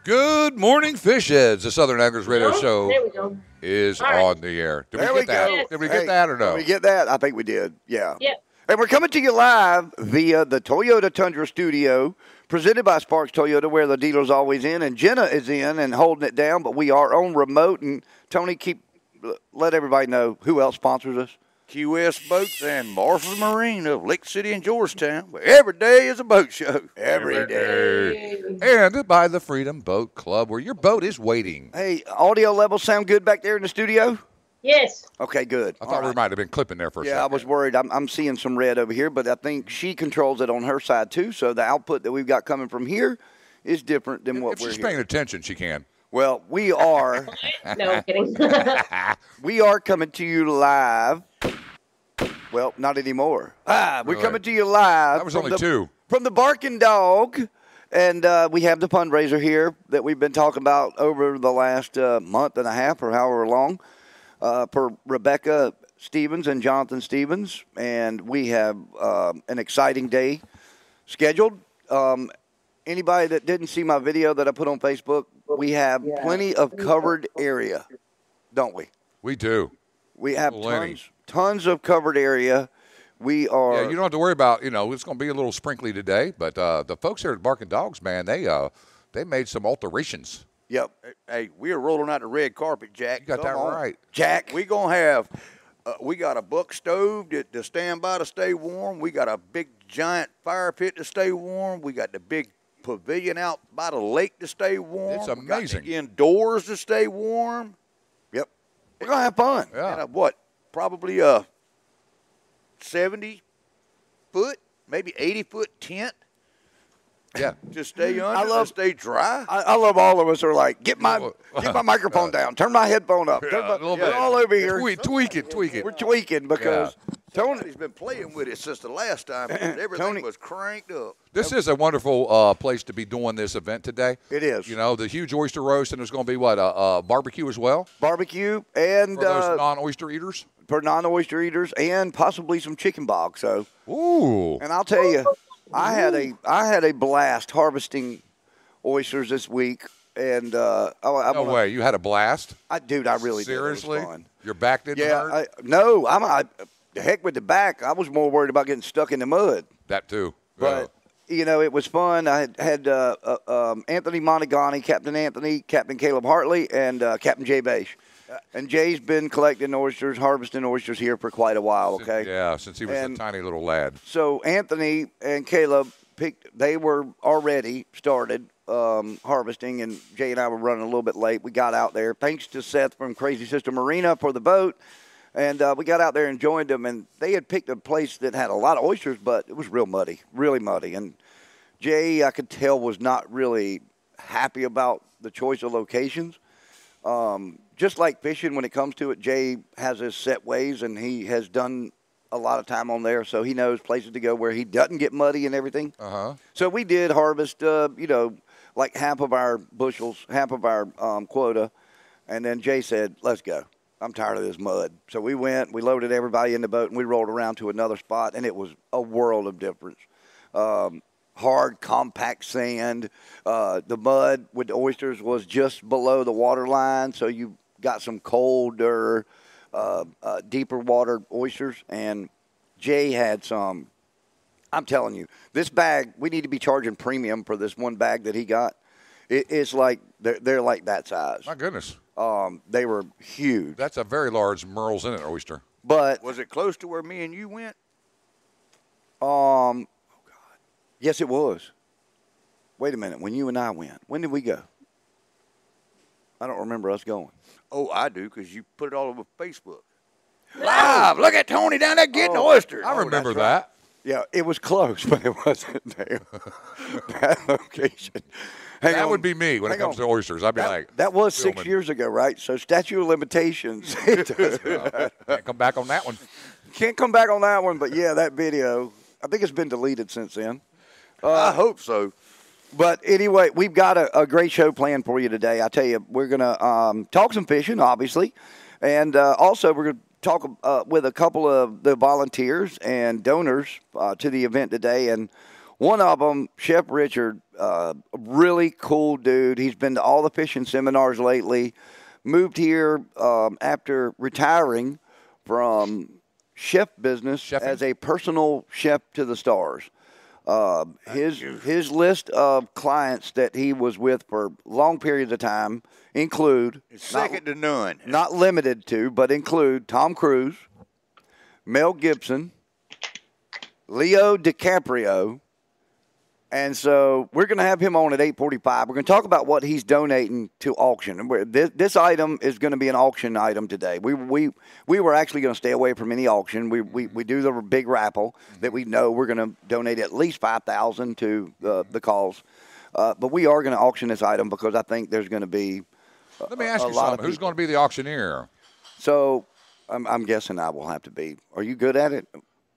Good morning, fish heads. The Southern Anglers Radio Oh, Show there we go. is All right. on the air. Did There we we get that? go. Did we Hey, get that or no? Did we get that? I think we did. Yeah. Yep. And we're coming to you live via the Toyota Tundra studio, presented by Sparks Toyota, where the dealer's always in. And Jenna is in and holding it down, but we are on remote. And Tony, let everybody know who else sponsors us. QS Boats and Marshall Marine of Lake City and Georgetown, where every day is a boat show. Every day. And by the Freedom Boat Club, where your boat is waiting. Hey, audio levels sound good back there in the studio? Yes. Okay, good. I thought we might have been clipping there for a second. Yeah, I was worried. I'm seeing some red over here, but I think she controls it on her side too. So the output that we've got coming from here is different than what If we're she's paying hearing. attention, she can. Well, we are No, I'm kidding. we are coming to you live. Well, not anymore. We're Really? coming to you live. That was from only two. From the Barking Dog. And we have the fundraiser here that we've been talking about over the last month and a half or however long for Rebecca Stevens and Jonathan Stevens. And we have an exciting day scheduled. Anybody that didn't see my video that I put on Facebook, we have plenty of covered area, don't we? We do. We have Plenty. tons of covered area. We are. Yeah, you don't have to worry about, it's going to be a little sprinkly today, but the folks here at Barking Dogs, man, they made some alterations. Yep. Hey, we are rolling out the red carpet, Jack. You got that Come on. right. Jack. We gonna have. We got a buck stove to stand by to stay warm. We got a big giant fire pit to stay warm. We got the big pavilion out by the lake to stay warm. It's We got amazing. the indoors to stay warm. Yep. We're going to have fun. Yeah. And probably 70-foot, maybe 80-foot tent Yeah. to stay under, to stay dry. I love all of us are like, get my microphone down, turn my headphone up. Yeah, a little bit. We're all over here. Tweak it. We're tweaking because Tony's been playing with it since the last time. Because everything Tony- was cranked up. This is a wonderful place to be doing this event today. It is. The huge oyster roast, and there's going to be a barbecue as well barbecue and for those non-oyster eaters. for non-oyster eaters and possibly some chicken bog. So, Ooh. and I'll tell you, I had a blast harvesting oysters this week, and No way. You had a blast? dude, I really Seriously? did. It was fun. Your back didn't hurt? No, the heck with the back. I was more worried about getting stuck in the mud. That too. But it was fun. I had Anthony Montegani, Captain Anthony, Captain Caleb Hartley, and Captain Jay Bache. And Jay's been collecting oysters, harvesting oysters here for quite a while. Okay. Yeah, since he was a tiny little lad. So Anthony and Caleb they were already started harvesting, and Jay and I were running a little bit late. We got out there, thanks to Seth from Crazy Sister Marina for the boat. And we got out there and joined them, and they had picked a place that had a lot of oysters, but it was real muddy, really muddy. And Jay, I could tell, was not really happy about the choice of locations. Just like fishing, when it comes to it, Jay has his set ways, and he has done a lot of time on there, so he knows places to go where he doesn't get muddy and everything. Uh-huh. So we did harvest, like half of our bushels, half of our quota, and then Jay said, let's go. I'm tired of this mud. So we went, we loaded everybody in the boat, and we rolled around to another spot, and it was a world of difference. Hard, compact sand. The mud with the oysters was just below the water line, so you got some colder, deeper water oysters. And Jay had some. I'm telling you, this bag, we need to be charging premium for this one bag that he got. It's like, they're like that size. My goodness. They were huge. That's a very large Merle's in it oyster. But Was it close to where me and you went? yes, it was. Wait a minute. When you and I went, when did we go? I don't remember us going. Oh, I do, because you put it all over Facebook. Live! Look at Tony down there getting oysters. I remember that's right. that. Yeah, it was close, but it wasn't there. That location. Hang That on. would be me when it Hang comes on. to oysters. I'd be That, like, that was 6 filming. years ago, right? So statute of limitations. Can't come back on that one. Can't come back on that one, but yeah, that video, I think it's been deleted since then. I hope so. But anyway, we've got a great show planned for you today. I tell you, we're going to talk some fishing, obviously, and also we're going to talk with a couple of the volunteers and donors to the event today. And One of them, Chef Richard, a really cool dude. He's been to all the fishing seminars lately. Moved here after retiring from chef business Chefing? as a personal chef to the stars. His list of clients that he was with for long periods of time include It's second to none. not limited to, but include Tom Cruise, Mel Gibson, Leo DiCaprio. And so we're going to have him on at 8:45. We're going to talk about what he's donating to auction. And this item is going to be an auction item today. We were actually going to stay away from any auction. We do the big raffle that we know we're going to donate at least $5,000 to the cause. But we are going to auction this item because I think there's going to be Let me ask a you lot of something. Who's people. going to be the auctioneer? So I'm guessing I will have to be. Are you good at it?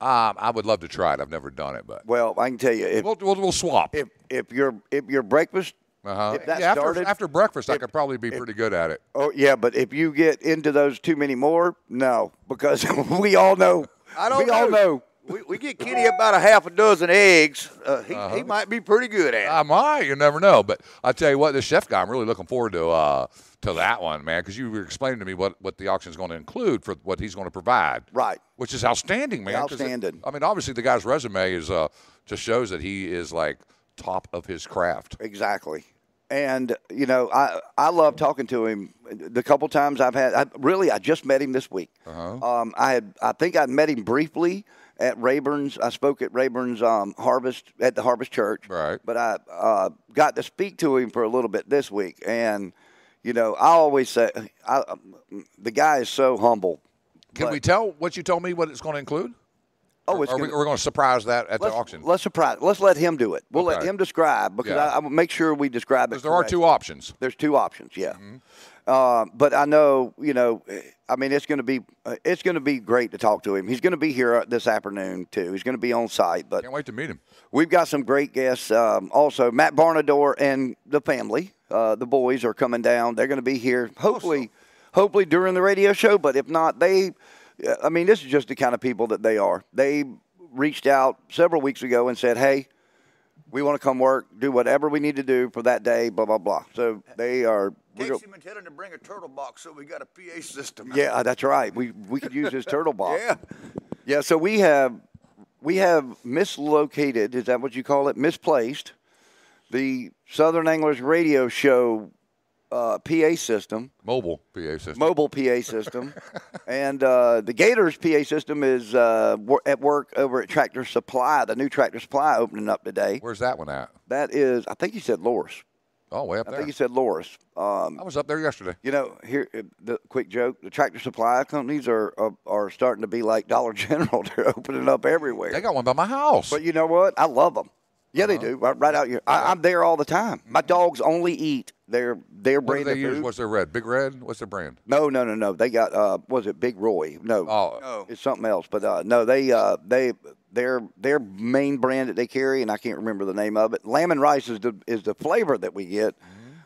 I would love to try it. I've never done it, but Well, I can tell you we'll swap. if your breakfast if that Yeah, started after breakfast, I could probably be pretty good at it. Oh yeah, but if you get into those too many more, no, because we all know. I don't we all know. We get Kenny about a half a dozen eggs. He might be pretty good at it. I might. You never know. But I tell you what, this chef guy, I'm really looking forward to that one, man, because you were explaining to me what the auction is going to include for what he's going to provide. Right. Which is outstanding, man. 'cause Outstanding. I mean, obviously, the guy's resume is just shows that he is like top of his craft. Exactly. And you know, I love talking to him. The couple times I've had, I just met him this week. I think I met him briefly at Rayburn's. I spoke at Rayburn's Harvest at the Harvest Church. Right. But I got to speak to him for a little bit this week, and you know, I always say the guy is so humble. Can But- we tell what you told me what it's going to include? Oh, it's Or gonna, we're going to surprise that at the auction? Let's surprise. Let's let him do it. We'll let Okay. him describe because Yeah. I will make sure we describe it. Because there are correctly. two options. There's two options, yeah. Mm-hmm. But I know, you know, I mean, it's going to be great to talk to him. He's going to be here this afternoon too. He's going to be on site, but Can't wait to meet him. we've got some great guests. Also, Matt Barnador and the family, the boys are coming down. They're going to be here hopefully during the radio show. But if not, I mean, this is just the kind of people that they are. They reached out several weeks ago and said, "Hey, we want to come work, do whatever we need to do for that day." Blah blah blah. So they are. Text him and tell him to bring a turtle box so we got a PA system. Yeah, that's right. We could use his turtle box. Yeah. Yeah. So we have mislocated. Is that what you call it? Misplaced the Southern Anglers Radio Show PA system, Mobile PA system. mobile PA system, and the Gators PA system is at work over at Tractor Supply. The new Tractor Supply opening up today. Where's that one at? That is, I think you said Loris. Oh, way up I there. think you said Loris. I was up there yesterday. You know, here the quick joke: the Tractor Supply companies are starting to be like Dollar General. They're opening up everywhere. They got one by my house. But you know what? I love them. Yeah, they do. Right out here. I'm there all the time. My dogs only eat their what do brand they of use? food. What's their red? Big Red? What's their brand? No. They got was it Big Roy? No, Oh, No. it's something else. But no, their main brand that they carry, and I can't remember the name of it. Lamb and rice is the flavor that we get,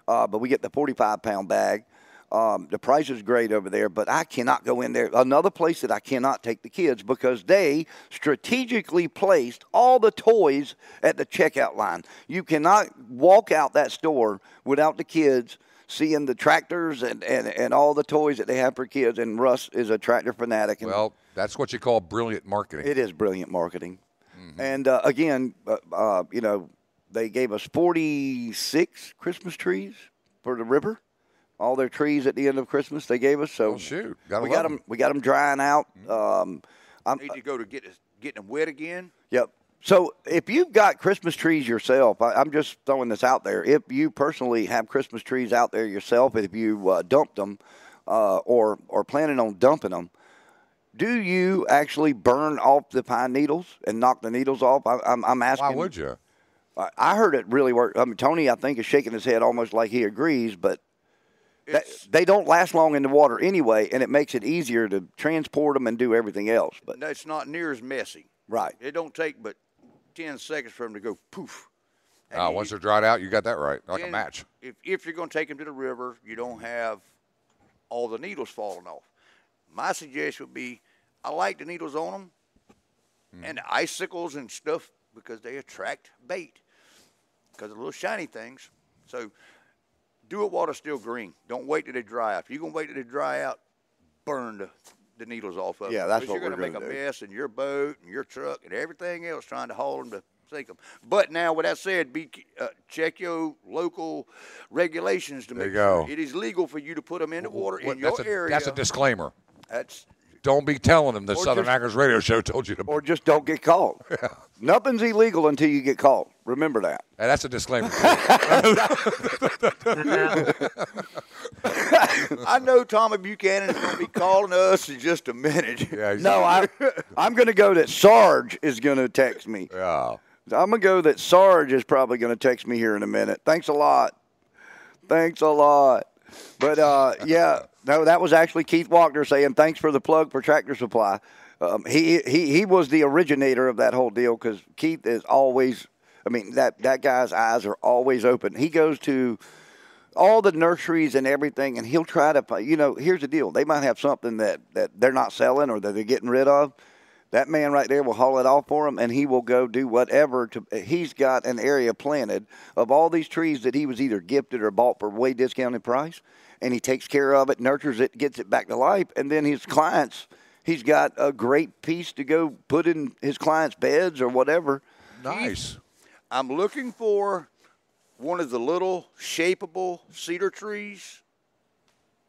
but we get the 45-pound bag. The price is great over there, but I cannot go in there. Another place that I cannot take the kids because they strategically placed all the toys at the checkout line. You cannot walk out that store without the kids seeing the tractors and all the toys that they have for kids. And Russ is a tractor fanatic. And well, that's what you call brilliant marketing. it is brilliant marketing. And again, you know, they gave us 46 Christmas trees for the river. All their trees at the end of Christmas they gave us. So Oh, shoot. Gotta we love got them. We got them drying out. Need to go to getting them wet again. Yep. So if you've got Christmas trees yourself, I'm just throwing this out there. If you personally have Christmas trees out there yourself, if you dumped them or planning on dumping them, do you actually burn off the pine needles and knock the needles off? I'm asking. Why would you? I heard it really work. I mean, Tony, I think, is shaking his head almost like he agrees, but they don't last long in the water anyway, and it makes it easier to transport them and do everything else. But It's not near as messy. right, It don't take but 10 seconds for them to go poof. And Once they're dried out, you got that right. Like a then match. If you're going to take them to the river, you don't have all the needles falling off. My suggestion would be, I like the needles on them, and the icicles and stuff because they attract bait because of little shiny things. So do it while they're still green. Don't wait till they dry out. If you're going to wait till they dry out, burn the needles off of them. Yeah, that's Because what you're we're going to gonna make a do. mess in your boat and your truck and everything else trying to haul them to sink them. But now, with that said, check your local regulations to There make you go. sure it is legal for you to put them in the water in your That's a, area. that's a disclaimer. That's Don't be telling them the Or Southern just- Anglers Radio Show told you to. Or just don't get caught. Nothing's illegal until you get caught. Remember that. And that's a disclaimer. I know Tommy Buchanan is going to be calling us in just a minute. Yeah, No, I'm going to go that Sarge is going to text me. yeah. I'm going to go that Sarge is probably going to text me here in a minute. Thanks a lot. Thanks a lot. But, yeah, no, that was actually Keith Walker saying thanks for the plug for Tractor Supply. He was the originator of that whole deal because Keith is always, I mean, that guy's eyes are always open. He goes to all the nurseries and everything, and he'll try to, here's the deal. They might have something that they're not selling or that they're getting rid of. That man right there will haul it off for him, and he will go do whatever. He's got an area planted of all these trees that he was either gifted or bought for way discounted price, and he takes care of it, nurtures it, gets it back to life, and then his clients, he's got a great piece to go put in his clients' beds or whatever. Nice. I'm looking for one of the little shapeable cedar trees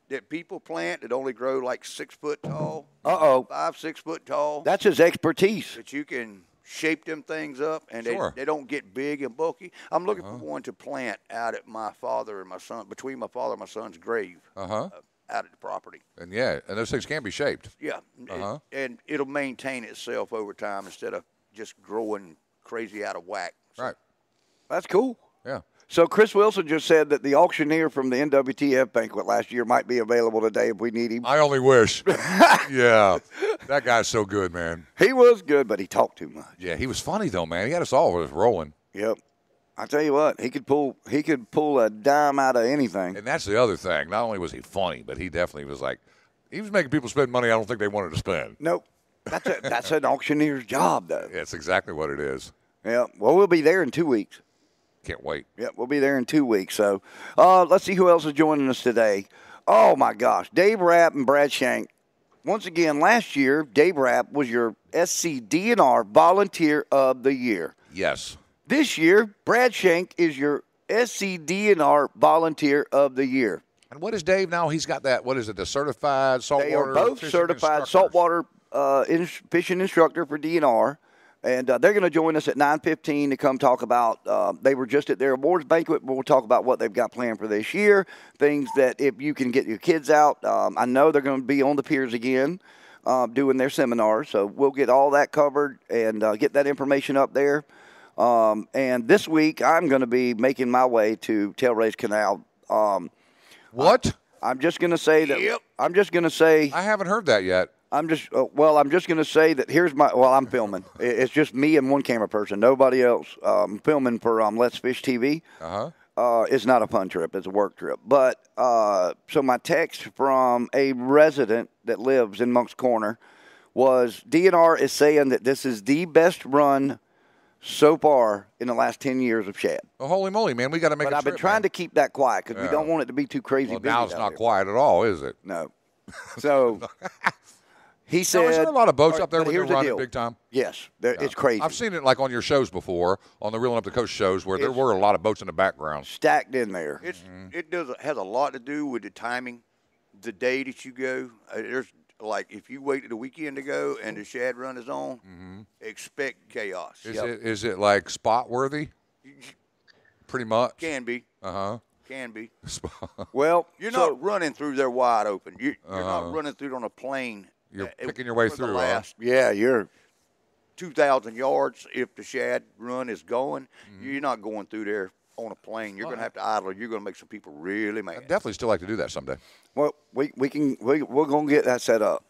that people plant that only grow like 6 foot tall. Uh-oh. 5, 6 foot tall. That's his expertise. That you can shape them things up and Sure. they don't get big and bulky. I'm looking for one to plant out at my father and my son, between my father and my son's grave, Uh-huh. out at the property. And yeah, and those things can be shaped. Yeah. Uh-huh. And it'll maintain itself over time instead of just growing crazy out of whack. So Right. That's cool. Yeah. So Chris Wilson just said that the auctioneer from the NWTF banquet last year might be available today if we need him. I only wish. Yeah. That guy's so good, man. He was good, but he talked too much. Yeah, he was funny though, man. He had us all rolling. Yep. I tell you what, he could pull a dime out of anything. And that's the other thing. Not only was he funny, but he definitely was like, he was making people spend money I don't think they wanted to spend. Nope. That's an auctioneer's job, though. That's exactly what it is. Yeah. Well, we'll be there in 2 weeks. Can't wait. Yep, we'll be there in 2 weeks. So let's see who else is joining us today. Oh, my gosh. Dave Rapp and Brad Shank. Once again, last year, Dave Rapp was your SCDNR Volunteer of the Year. Yes. This year, Brad Shank is your SCDNR Volunteer of the Year. And what is Dave now? He's got that, what is it, the certified saltwater They are both fishing certified instructors. saltwater fishing instructor for DNR. And they're going to join us at 9:15 to come talk about, they were just at their awards banquet, but we'll talk about what they've got planned for this year, things that if you can get your kids out. I know they're going to be on the piers again doing their seminars, so we'll get all that covered and get that information up there. And this week, I'm going to be making my way to Tailrace Canal. What? I'm just going to say that. Yep. I'm just going to say. I haven't heard that yet. I'm just going to say that here's my. Well, I'm filming. It's just me and one camera person. Nobody else. I'm filming for Let's Fish TV. Uh-huh. It's not a fun trip. It's a work trip. But so my text from a resident that lives in Monk's Corner was DNR is saying that this is the best run so far in the last 10 years of shad. Well, holy moly, man. We got to make But a I've been trip, trying man. to keep that quiet because we Yeah. don't want it to be too crazy. Well, busy now it's out not here. quiet at all, is it? No. So he said. No, is there a lot of boats All right, up there but when you're here's the running deal. big time? Yes, it's crazy. I've seen it like on your shows before, on the Reeling Up the Coast shows, where there It's- were a lot of boats in the background. Stacked in there. It has a lot to do with the timing, the day that you go. There's like if you wait the weekend to go and the shad run is on, expect chaos. Is it like spot worthy? Pretty much. Can be, Uh can be. huh. Well, You're so- not running through there wide open. You're not running through it on a plane. You're Uh, picking your way for through, the huh? last Yeah, you're 2,000 yards. If the shad run is going, Mm-hmm. you're not going through there on a plane. You're going to have to idle. You're going to make some people really I'd mad. definitely still like to do that someday. well. We're gonna get that set up.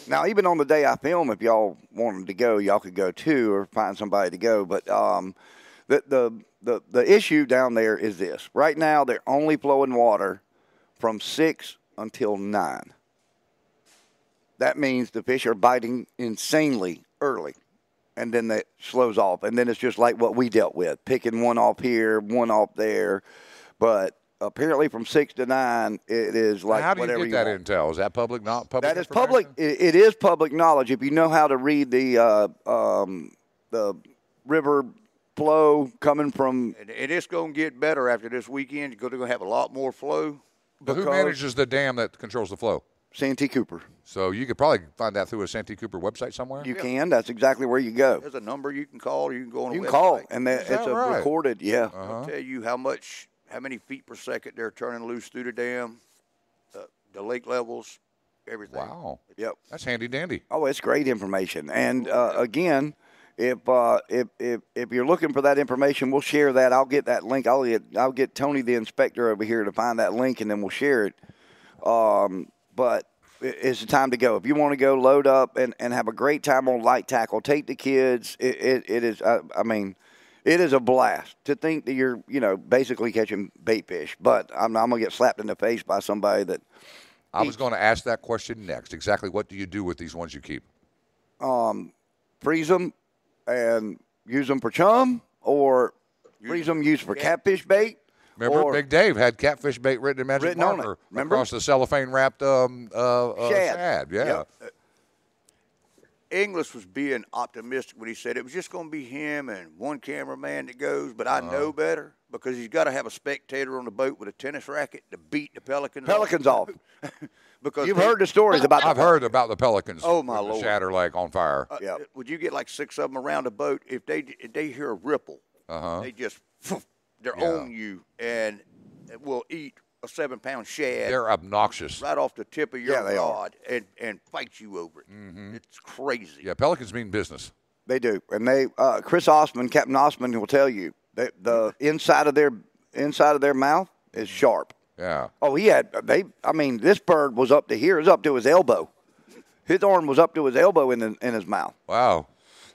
Now, even on the day I film, if y'all wanted to go, y'all could go too, or find somebody to go. But the issue down there is this: right now they're only flowing water from 6 until 9. That means the fish are biting insanely early. and then that slows off. And then it's just like what we dealt with, picking one off here, one off there. But apparently from 6 to 9, it is like How do whatever you get that want. intel? Is that public, not public? That is public. It is public knowledge. If you know how to read the river flow coming from. And it's going to get better after this weekend. You're going to have a lot more flow. But who because- manages the dam that controls the flow? Santee Cooper. So you could probably find that through a Santee Cooper website somewhere. You can. That's exactly where you go. There's a number you can call. You can go on a You can website. call, and Is it's that a right? recorded. Yeah. It'll tell you how many feet per second they're turning loose through the dam, the lake levels, everything. Wow, Yep. that's handy dandy. Oh, it's great information. And again, if you're looking for that information, we'll share that. I'll get that link. I'll get Tony, the inspector, over here to find that link, and then we'll share it. But it's the time to go. If you want to go, load up and have a great time on light tackle. Take the kids. It is. I mean, it is a blast to think that you're basically catching bait fish. But I'm gonna get slapped in the face by somebody that. I was going to ask that question next. Exactly what do you do with these ones you keep? Freeze them and use them for chum, or freeze them, use for catfish bait. Remember, or Big Dave had catfish bait written in magic Written on it. marker Remember? across the cellophane wrapped shad. Yeah. Yep. Inglis was being optimistic when he said it was just going to be him and one cameraman that goes, but I know better because he's got to have a spectator on the boat with a tennis racket to beat the pelicans. Pelicans off. Because You've heard the stories about. I've heard about the pelicans. Oh, my with the Lord. Shatter Lake on fire. Yep. Would you get like 6 of them around the boat? If they hear a ripple, they just they're Yeah. on you and will eat a 7-pound shad They're obnoxious. right off the tip of your Yeah, they are. rod and fight you over it. It's crazy. Yeah, pelicans mean business. They do, and they. Chris Osman, Captain Osman, will tell you that the inside of their mouth is sharp. Yeah. Oh, I mean, this bird was up to here. It was up to his elbow. His arm was up to his elbow in his mouth. Wow.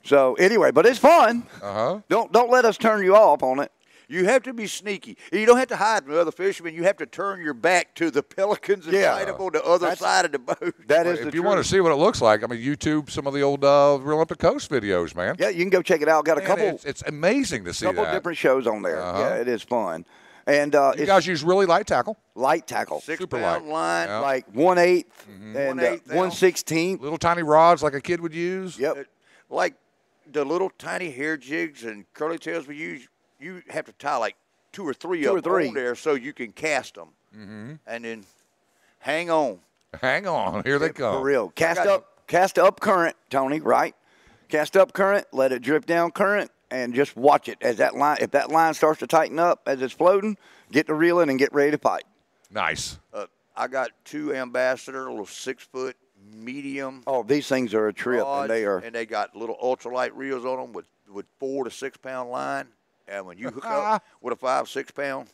So anyway, but it's fun. Uh-huh. Don't let us turn you off on it. You have to be sneaky. You don't have to hide from the other fishermen. You have to turn your back to the pelicans and Yeah. fight them on the other side of the boat. That is If the you want to truth. see what it looks like, I mean, YouTube some of the old Real Olympic Coast videos, man. Yeah, you can go check it out. Got a Man, couple it's amazing to see couple that. different shows on there. Uh-huh. Yeah, it is fun. And You it's guys use really light tackle, light tackle, 6-pound line. Yeah. like 1/8 Mm-hmm. and 1/8 now. 1/16. little tiny rods like a kid would use. Yep. Like the little tiny hair jigs and curly tails we use, you have to tie like 2 or 3 Two of or them three. on there so you can cast them. And then hang on. Hang on, here they come. For real. Cast got up current, Tony, right? Cast up current, let it drift down current, and just watch it as that line. If that line starts to tighten up as it's floating, get the reel in and get ready to fight. Nice. I got 2 Ambassador, a little 6-foot medium Oh, these things are a trip, rods, and they are. and they got little ultralight reels on them with 4 to 6 pound line. And when you hook up with a 5-6 pound,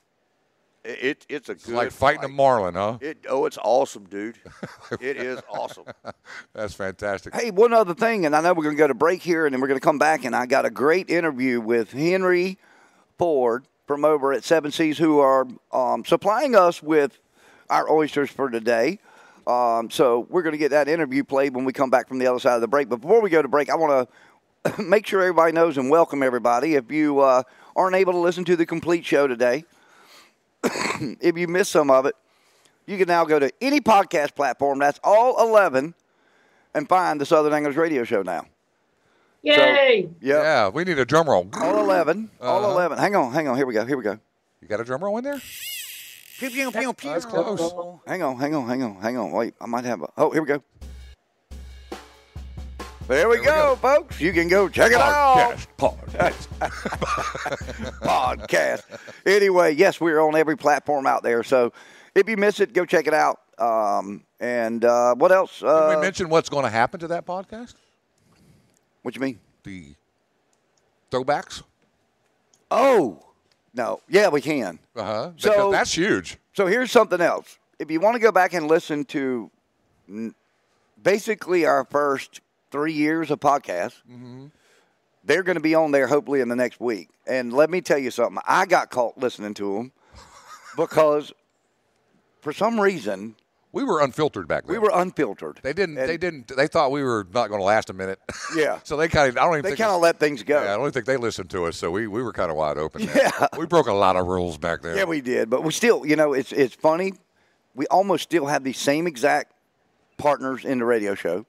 it's a It's good like fighting a fight. marlin, huh? It's awesome, dude. It is awesome. That's fantastic. Hey, one other thing, and I know we're going to go to break here, and then we're going to come back, and I got a great interview with Henry Ford from over at Seven Seas, who are supplying us with our oysters for today. So we're going to get that interview played when we come back from the other side of the break. But before we go to break, I want to make sure everybody knows and welcome everybody. If you aren't able to listen to the complete show today, if you missed some of it, you can now go to any podcast platform, that's all 11, and find the Southern Anglers Radio Show now. Yay! Yep. Yeah, we need a drum roll. All 11. All 11. Hang on. Here we go. You got a drum roll in there? Pew, pew, pew, pew. That's close. Hang on. Wait, I might have a. Oh, here we go. There we go, folks. You can go check it out. Podcast. Podcast. Anyway, yes, we're on every platform out there. So if you miss it, go check it out. And what else? Did we mention what's going to happen to that podcast? What you mean? The throwbacks? Oh, no. Yeah, we can. Uh-huh. So- Because that's huge. So here's something else. If you want to go back and listen to basically our first 3 years of podcasts, they're going to be on there hopefully in the next week. And let me tell you something. I got caught listening to them because for some reason We were unfiltered back then. We were unfiltered. They thought we were not going to last a minute. Yeah. So they kind of, They kind of let things go. Yeah, I don't even think they listened to us. So we were kind of wide open. Yeah. We broke a lot of rules back then. Yeah, we did. But we still, it's funny. We almost still have the same exact partners in the radio show.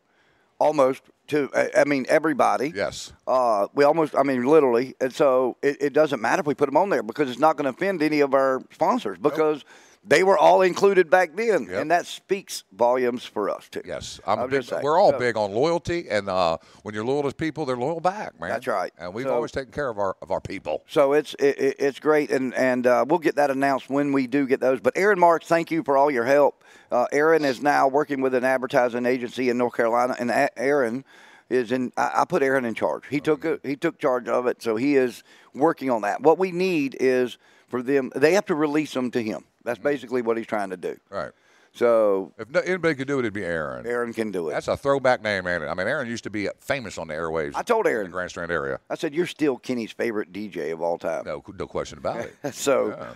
Almost everybody. Yes. Literally. And so it doesn't matter if we put them on there because it's not going to offend any of our sponsors because they were all included back then. Yep. And that speaks volumes for us, too. Yes. just saying. We're all big on loyalty. And when you're loyal to people, they're loyal back, man. That's right. And we've always taken care of our people. So it's great. And we'll get that announced when we do get those. But Aaron Marks, thank you for all your help. Aaron is now working with an advertising agency in North Carolina. And Aaron is I put Aaron in charge. He took charge of it. So he is working on that. What we need is for them, they have to release them to him. That's basically what he's trying to do. Right. So if anybody could do it, it'd be Aaron. Aaron can do it. That's a throwback name, man. I mean, Aaron used to be famous on the airwaves. I told Aaron in the Grand Strand area. I said, you're still Kenny's favorite DJ of all time. No question about it. So, yeah.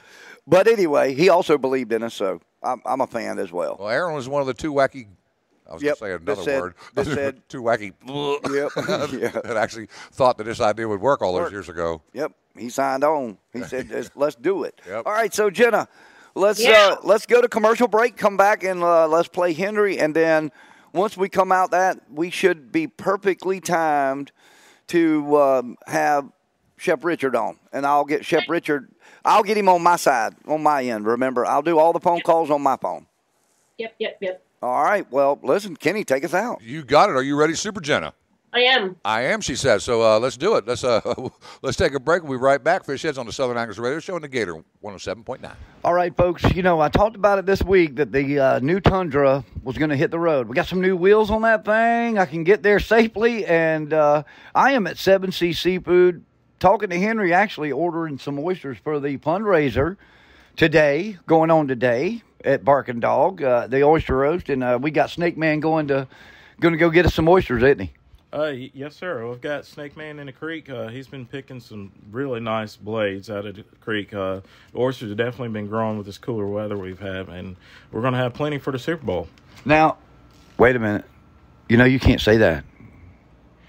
But anyway, he also believed in us, so I'm a fan as well. Well, Aaron was one of the two wacky. I was Yep, going to say another word. that said- two wacky. Yep. Yeah. That actually thought that this idea would work all those years ago. Yep, he signed on. He said, "Let's do it." Yep. All right, so Jenna, let's go to commercial break. Come back and let's play Henry, and then once we come out, we should be perfectly timed to have Chef Richard on, and I'll get Chef Richard. I'll get him on my side, on my end. Remember, I'll do all the phone calls on my phone. Yep. All right. Well, listen, Kenny, take us out. You got it. Are you ready, Super Jenna? I am. I am, she says. So let's do it. Let's take a break. We'll be right back. Fish Heads on the Southern Anglers Radio Show in the Gator 107.9. All right, folks. I talked about it this week that the new Tundra was going to hit the road. We got some new wheels on that thing. I can get there safely, and I am at 7C Seafood talking to Henry, actually ordering some oysters for the fundraiser today, going on today at Bark and Dog, the oyster roast, and we got Snake Man going to go get us some oysters, isn't he? Yes, sir. We've got Snake Man in the creek. He's been picking some really nice blades out of the creek. The oysters have definitely been growing with this cooler weather we've had, and we're going to have plenty for the Super Bowl. Now, wait a minute. You can't say that.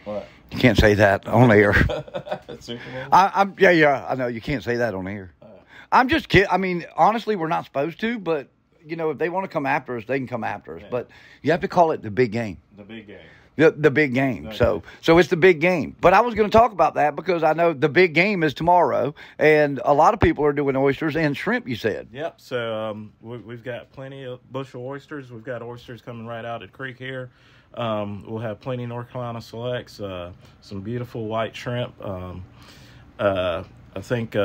What? You can't say that on air. Super Bowl? I know you can't say that on air. I'm just kidding. I mean, honestly, we're not supposed to, but if they want to come after us, they can come after us. Yeah. But you have to call it the big game. The big game. The big game. Okay. So it's the big game. But I was going to talk about that because I know the big game is tomorrow, and a lot of people are doing oysters and shrimp, you said. Yep. So we've got plenty of bushel oysters. We've got oysters coming right out at the creek here. We'll have plenty North Carolina selects, some beautiful white shrimp. I think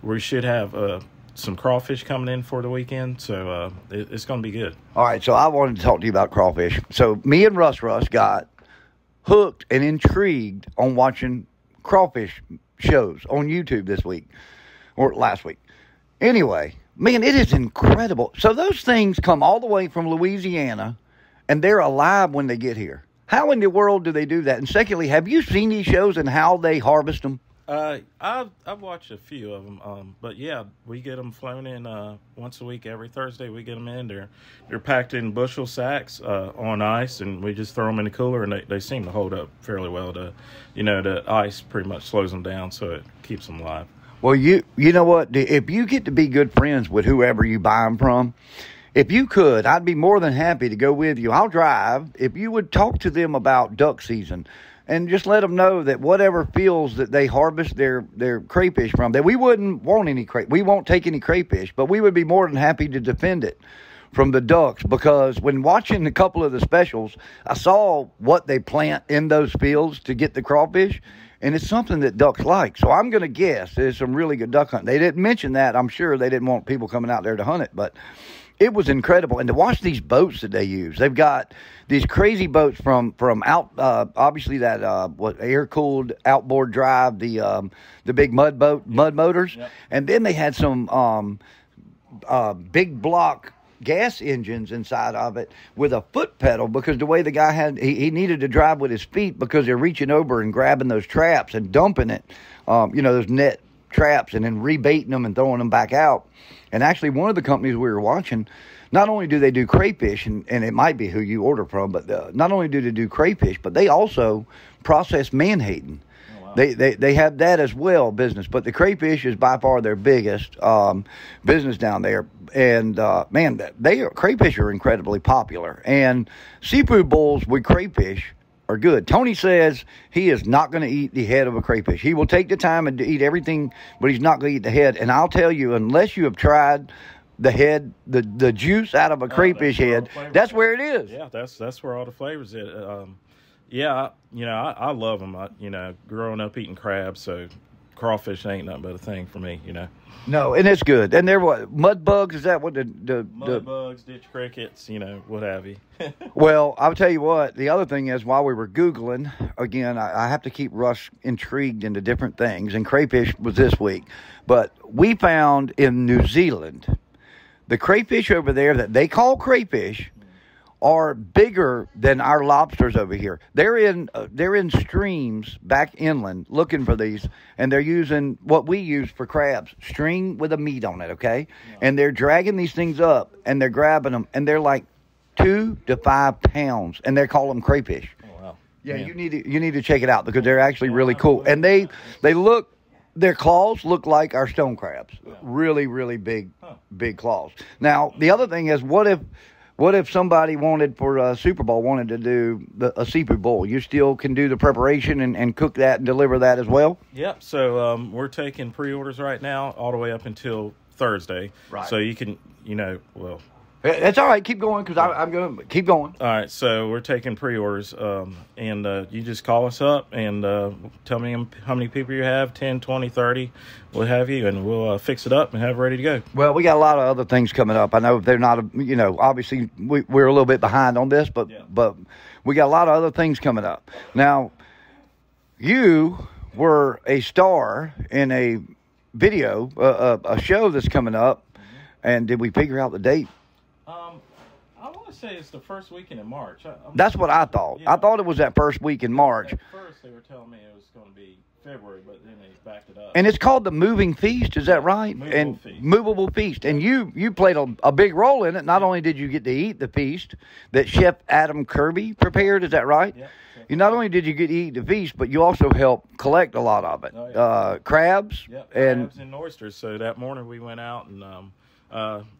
we should have some crawfish coming in for the weekend, so it's going to be good. All right, so I wanted to talk to you about crawfish. So me and Russ got hooked and intrigued on watching crawfish shows on YouTube this week or last week. Anyway, man, it is incredible. So those things come all the way from Louisiana, and they're alive when they get here. How in the world do they do that? And secondly, have you seen these shows and how they harvest them? I've watched a few of them, but yeah, we get them flown in once a week. Every Thursday we get them in. They're packed in bushel sacks on ice, and we just throw them in the cooler, and they seem to hold up fairly well. The ice pretty much slows them down, so it keeps them alive. Well, you know what? If you get to be good friends with whoever you buy them from, if you could, I'd be more than happy to go with you. I'll drive. If you would talk to them about duck season and just let them know that whatever fields that they harvest their crayfish from, that we wouldn't want any we won't take any crayfish, but we would be more than happy to defend it from the ducks, because when watching a couple of the specials, I saw what they plant in those fields to get the crawfish, and it's something that ducks like. So I'm going to guess there's some really good duck hunting. They didn't mention that. I'm sure they didn't want people coming out there to hunt it, but it was incredible. And to watch these boats that they use, they've got these crazy boats from out, obviously that air-cooled outboard drive, the big mud motors. Yep. And then they had some big block gas engines inside of it with a foot pedal, because the way the guy he needed to drive with his feet because they're reaching over and grabbing those traps and dumping it, those net traps and then rebaiting them and throwing them back out. And actually, one of the companies we were watching, not only do they do crayfish, and it might be who you order from, but not only do they do crayfish, but they also process menhaden. They have that as well, business. But the crayfish is by far their biggest business down there. And, man, crayfish are incredibly popular. And seafood bowls with crayfish are good. Tony says he is not going to eat the head of a crayfish. He will take the time and eat everything, but he's not going to eat the head. And I'll tell you, unless you have tried the head, the juice out of a crayfish head, that's where it is. Yeah, that's where all the flavors is. Yeah, I love them. Growing up eating crabs, so crawfish ain't nothing but a thing for me, No, and it's good. And they're what, mud bugs? Is that what mud bugs, ditch crickets, what have you. Well, I'll tell you what. The other thing is, while we were Googling, again, I have to keep Russ intrigued into different things, and crayfish was this week. But we found in New Zealand, the crayfish over there that they call crayfish are bigger than our lobsters over here. They're in streams back inland looking for these, and they're using what we use for crabs, string with a meat on it, okay? Yeah. And they're dragging these things up, and they're grabbing them, and they're like 2 to 5 pounds, and they call them crayfish. Oh, wow. Yeah, you need to check it out because they're actually really cool. And they look, their claws look like our stone crabs. Yeah. Really, really big claws. Now, the other thing is, what if somebody wanted for Super Bowl wanted to do a seafood bowl? You still can do the preparation and cook that and deliver that as well? Yep. So we're taking pre-orders right now all the way up until Thursday. Right. So you can, That's all right. Keep going because I'm going to keep going. All right. So we're taking pre-orders, and you just call us up and tell me how many people you have, 10, 20, 30, what have you, and we'll fix it up and have it ready to go. Well, we got a lot of other things coming up. I know they're not, obviously we're a little bit behind on this, but we got a lot of other things coming up. Now, you were a star in a video, a show that's coming up, and did we figure out the date? I want to say it's the first weekend in March. That's what I thought. Yeah. I thought it was that first week in March. At first, they were telling me it was going to be February, but then they backed it up. And it's called the Moving Feast, is that right? Movable Feast. And you played a big role in it. Not only did you get to eat the feast that Chef Adam Kirby prepared, is that right? Yeah. You not only did you get to eat the feast, but you also helped collect a lot of it. Oh, yeah. Crabs. Yep, crabs and oysters. So that morning we went out and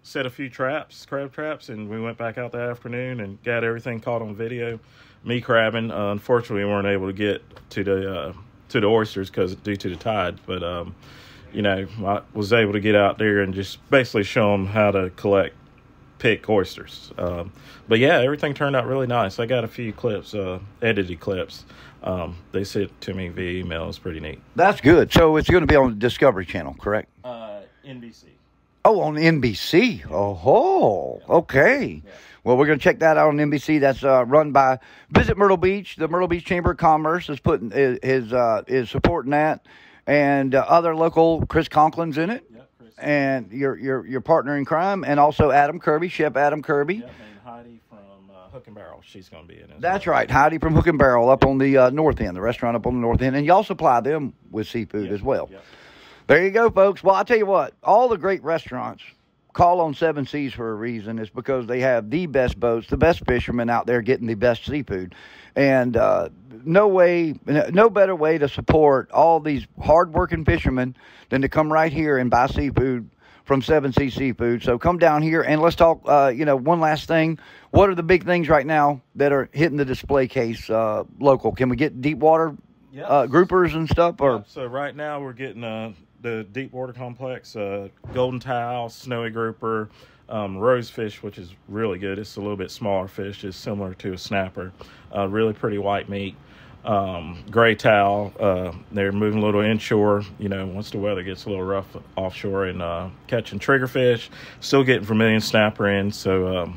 set a few crab traps, and we went back out that afternoon and got everything caught on video. Me crabbing. Unfortunately, we weren't able to get to the oysters due to the tide, but I was able to get out there and just basically show them how to pick oysters. But yeah, everything turned out really nice. I got a few clips, edited clips. They sent to me via email. It's pretty neat. That's good. So it's going to be on the Discovery Channel, correct? NBC. Oh, on NBC. Yeah. Oh, okay. Yeah. Well, we're going to check that out on NBC. That's run by Visit Myrtle Beach. The Myrtle Beach Chamber of Commerce is supporting that, and other local. Chris Conklin's in it, Chris. And your partner in crime, and also Adam Kirby, Chef Adam Kirby. Yep, and Heidi from Hook and Barrel. She's going to be in it. That's right, Heidi from Hook and Barrel up on the north end, the restaurant up on the north end, and y'all supply them with seafood as well. Yep. There you go, folks. Well, I'll tell you what, all the great restaurants call on Seven Seas for a reason. It's because they have the best boats, the best fishermen out there getting the best seafood. And no better way to support all these hard-working fishermen than to come right here and buy seafood from Seven Seas Seafood. So come down here and let's talk, one last thing. What are the big things right now that are hitting the display case local? Can we get deep water groupers and stuff? Or So right now we're getting the deep water complex, golden tile, snowy grouper, rosefish, which is really good. It's a little bit smaller fish. It's similar to a snapper. Really pretty white meat. Gray towel. They're moving a little inshore, once the weather gets a little rough offshore, and catching triggerfish. Still getting vermilion snapper in. So,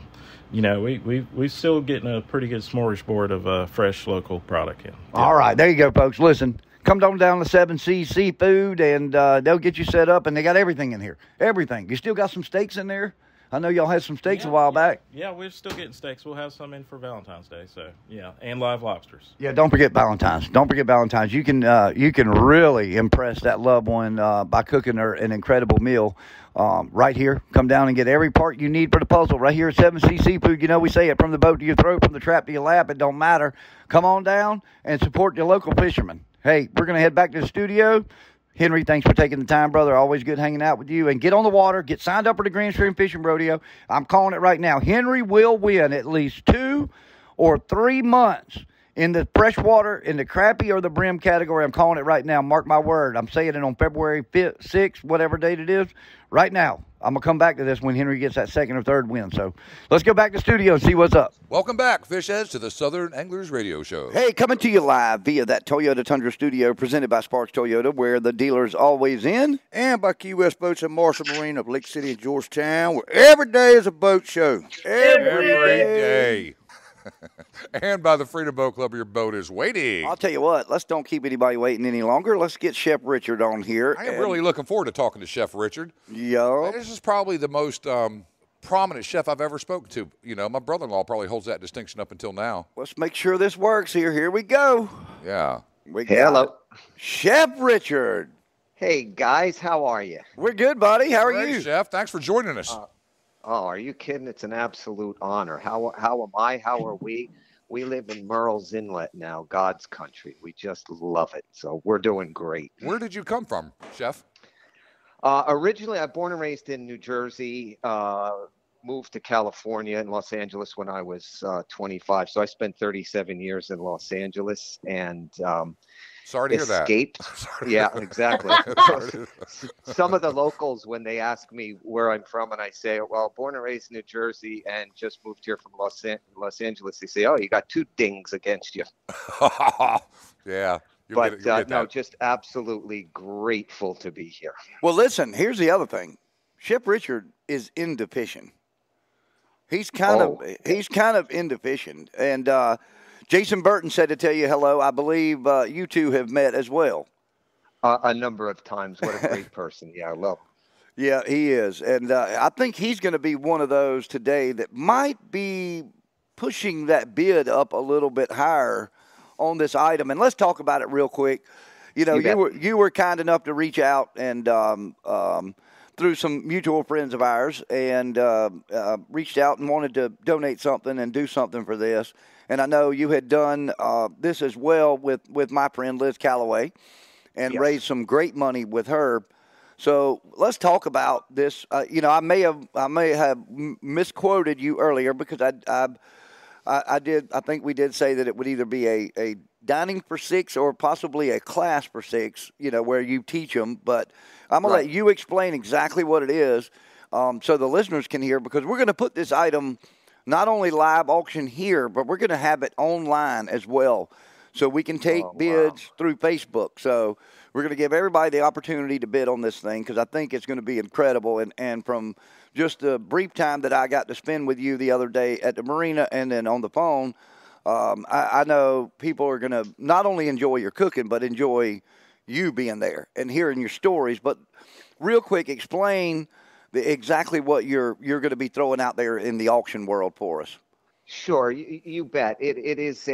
we're still getting a pretty good smorgasbord of fresh local product in. Yeah. All right. There you go, folks. Listen. Come down to Seven Seas Seafood, and they'll get you set up, and they got everything in here. Everything. You still got some steaks in there? I know y'all had some steaks a Yeah, while yeah. back. Yeah, we're still getting steaks. We'll have some in for Valentine's Day. So yeah, and live lobsters. Yeah, don't forget Valentine's. Don't forget Valentine's. You can really impress that loved one by cooking her an incredible meal right here. Come down and get every part you need for the puzzle right here at 7C Seafood. You know we say it, from the boat to your throat, from the trap to your lap. It don't matter. Come on down and support your local fishermen. Hey, we're going to head back to the studio. Henry, thanks for taking the time, brother. Always good hanging out with you. And get on the water. Get signed up for the Grand Stream Fishing Rodeo. I'm calling it right now. Henry will win at least 2 or 3 months in the freshwater, in the crappie or the brim category. I'm calling it right now. Mark my word. I'm saying it on February 5th, 6th, whatever date it is. Right now. I'm going to come back to this when Henry gets that second or third win. So let's go back to the studio and see what's up. Welcome back, fish heads, to the Southern Anglers Radio Show. Hey, coming to you live via that Toyota Tundra studio presented by Sparks Toyota, where the dealer's always in. And by Key West Boats and Marshall Marine of Lake City and Georgetown, where every day is a boat show. Every day. And by the Freedom Boat Club, your boat is waiting. I'll tell you what, let's don't keep anybody waiting any longer. Let's get Chef Richard on here. I am really looking forward to talking to Chef Richard. Yo. This is probably the most prominent chef I've ever spoken to. You know, my brother-in-law probably holds that distinction up until now. Let's make sure this works here. Here we go. Yeah. We got Hello. Chef Richard. Hey, guys, how are you? We're good, buddy. How are Great, you? Chef. Thanks for joining us. Oh, are you kidding? It's an absolute honor. How am I? How are we? We live in Murrells Inlet now, God's country. We just love it. So we're doing great. Where did you come from, Chef? Originally, I'm born and raised in New Jersey, moved to California and Los Angeles when I was 25. So I spent 37 years in Los Angeles and Sorry to hear that. escaped. Yeah, exactly. Some of the locals, when they ask me where I'm from, and I say, well, born and raised in New Jersey and just moved here from Los Angeles, they say, oh, you got 2 dings against you. Yeah. But no, just absolutely grateful to be here. Well, listen, here's the other thing. Chef Richard is into fishing. He's kind of into fishing. And Jason Burton said to tell you hello. I believe you two have met as well. A number of times. What a great person. Yeah, I love him. Yeah, he is. And I think he's going to be one of those today that might be pushing that bid up a little bit higher on this item. And let's talk about it real quick. You know, you were kind enough to reach out and through some mutual friends of ours and reached out and wanted to donate something and do something for this. And I know you had done this as well with my friend Liz Calloway and raised some great money with her. So let's talk about this. You know, I may have misquoted you earlier because I think we did say that it would either be a dining for 6 or possibly a class for 6, you know, where you teach them. But I'm going to let you explain exactly what it is so the listeners can hear, because we're going to put this item not only live auction here, but we're going to have it online as well. So we can take bids through Facebook. So we're going to give everybody the opportunity to bid on this thing because I think it's going to be incredible. And from just the brief time that I got to spend with you the other day at the marina and then on the phone, I know people are going to not only enjoy your cooking, but enjoy you being there and hearing your stories. But real quick, explain exactly what you're going to be throwing out there in the auction world for us. Sure, you bet. It is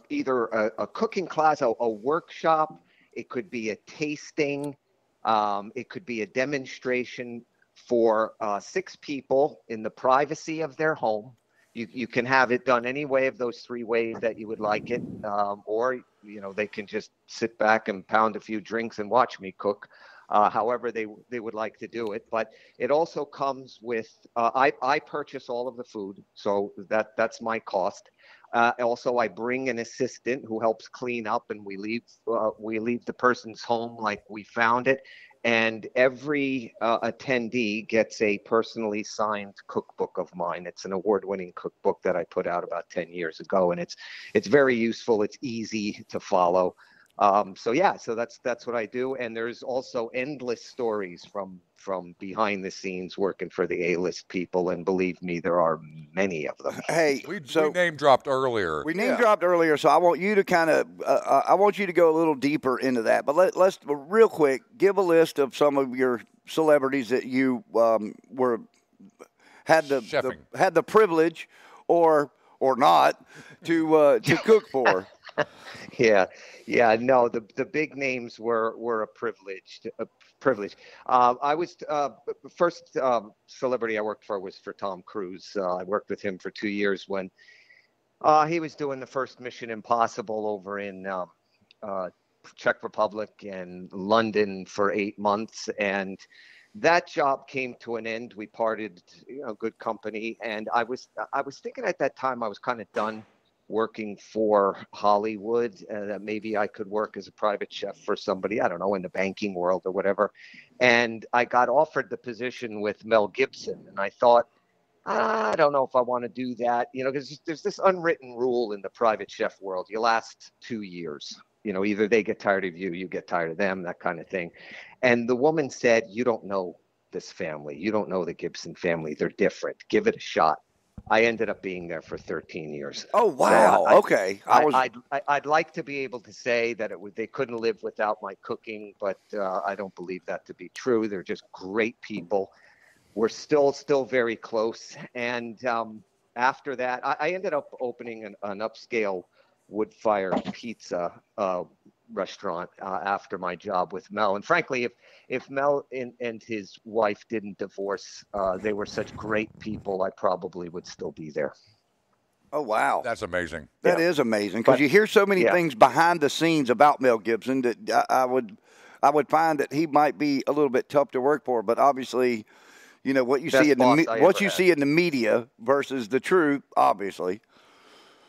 either a cooking class, a workshop. It could be a tasting. It could be a demonstration for 6 people in the privacy of their home. You can have it done any way of those 3 ways that you would like it, or you know, they can just sit back and pound a few drinks and watch me cook. However they would like to do it. But it also comes with, I purchase all of the food, so that's my cost. Also, I bring an assistant who helps clean up, and we leave the person's home like we found it. And every attendee gets a personally signed cookbook of mine. It's an award-winning cookbook that I put out about 10 years ago, and it's very useful. It's easy to follow. So that's what I do. And there's also endless stories from behind the scenes working for the A-list people. And believe me, there are many of them. Hey, we name dropped earlier. We name dropped earlier. So I want you to I want you to go a little deeper into that. But let's real quick give a list of some of your celebrities that you were had the Chefing. had the privilege or not to cook for? Yeah. No, the big names were a privilege. I was first celebrity I worked for was for Tom Cruise. I worked with him for 2 years when he was doing the first Mission Impossible over in Czech Republic and London for 8 months, and that job came to an end. We parted, good company, and I was thinking at that time I was kind of done working for Hollywood, that maybe I could work as a private chef for somebody, I don't know, in the banking world or whatever. And I got offered the position with Mel Gibson, and I thought, I don't know if I want to do that, because there's this unwritten rule in the private chef world. You last 2 years. Either they get tired of you, you get tired of them, that kind of thing. And the woman said, you don't know this family. You don't know the Gibson family. They're different. Give it a shot. I ended up being there for 13 years. Oh, wow. So Okay. I'd like to be able to say that they couldn't live without my cooking, but I don't believe that to be true. They're just great people. We're still very close. And after that, I ended up opening an upscale wood-fired pizza restaurant after my job with Mel. And frankly, if Mel and his wife didn't divorce, they were such great people, I probably would still be there. Oh, wow. That's amazing. That is amazing, because you hear so many things behind the scenes about Mel Gibson that I would find that he might be a little bit tough to work for, but obviously, what you see in the media versus the truth, obviously.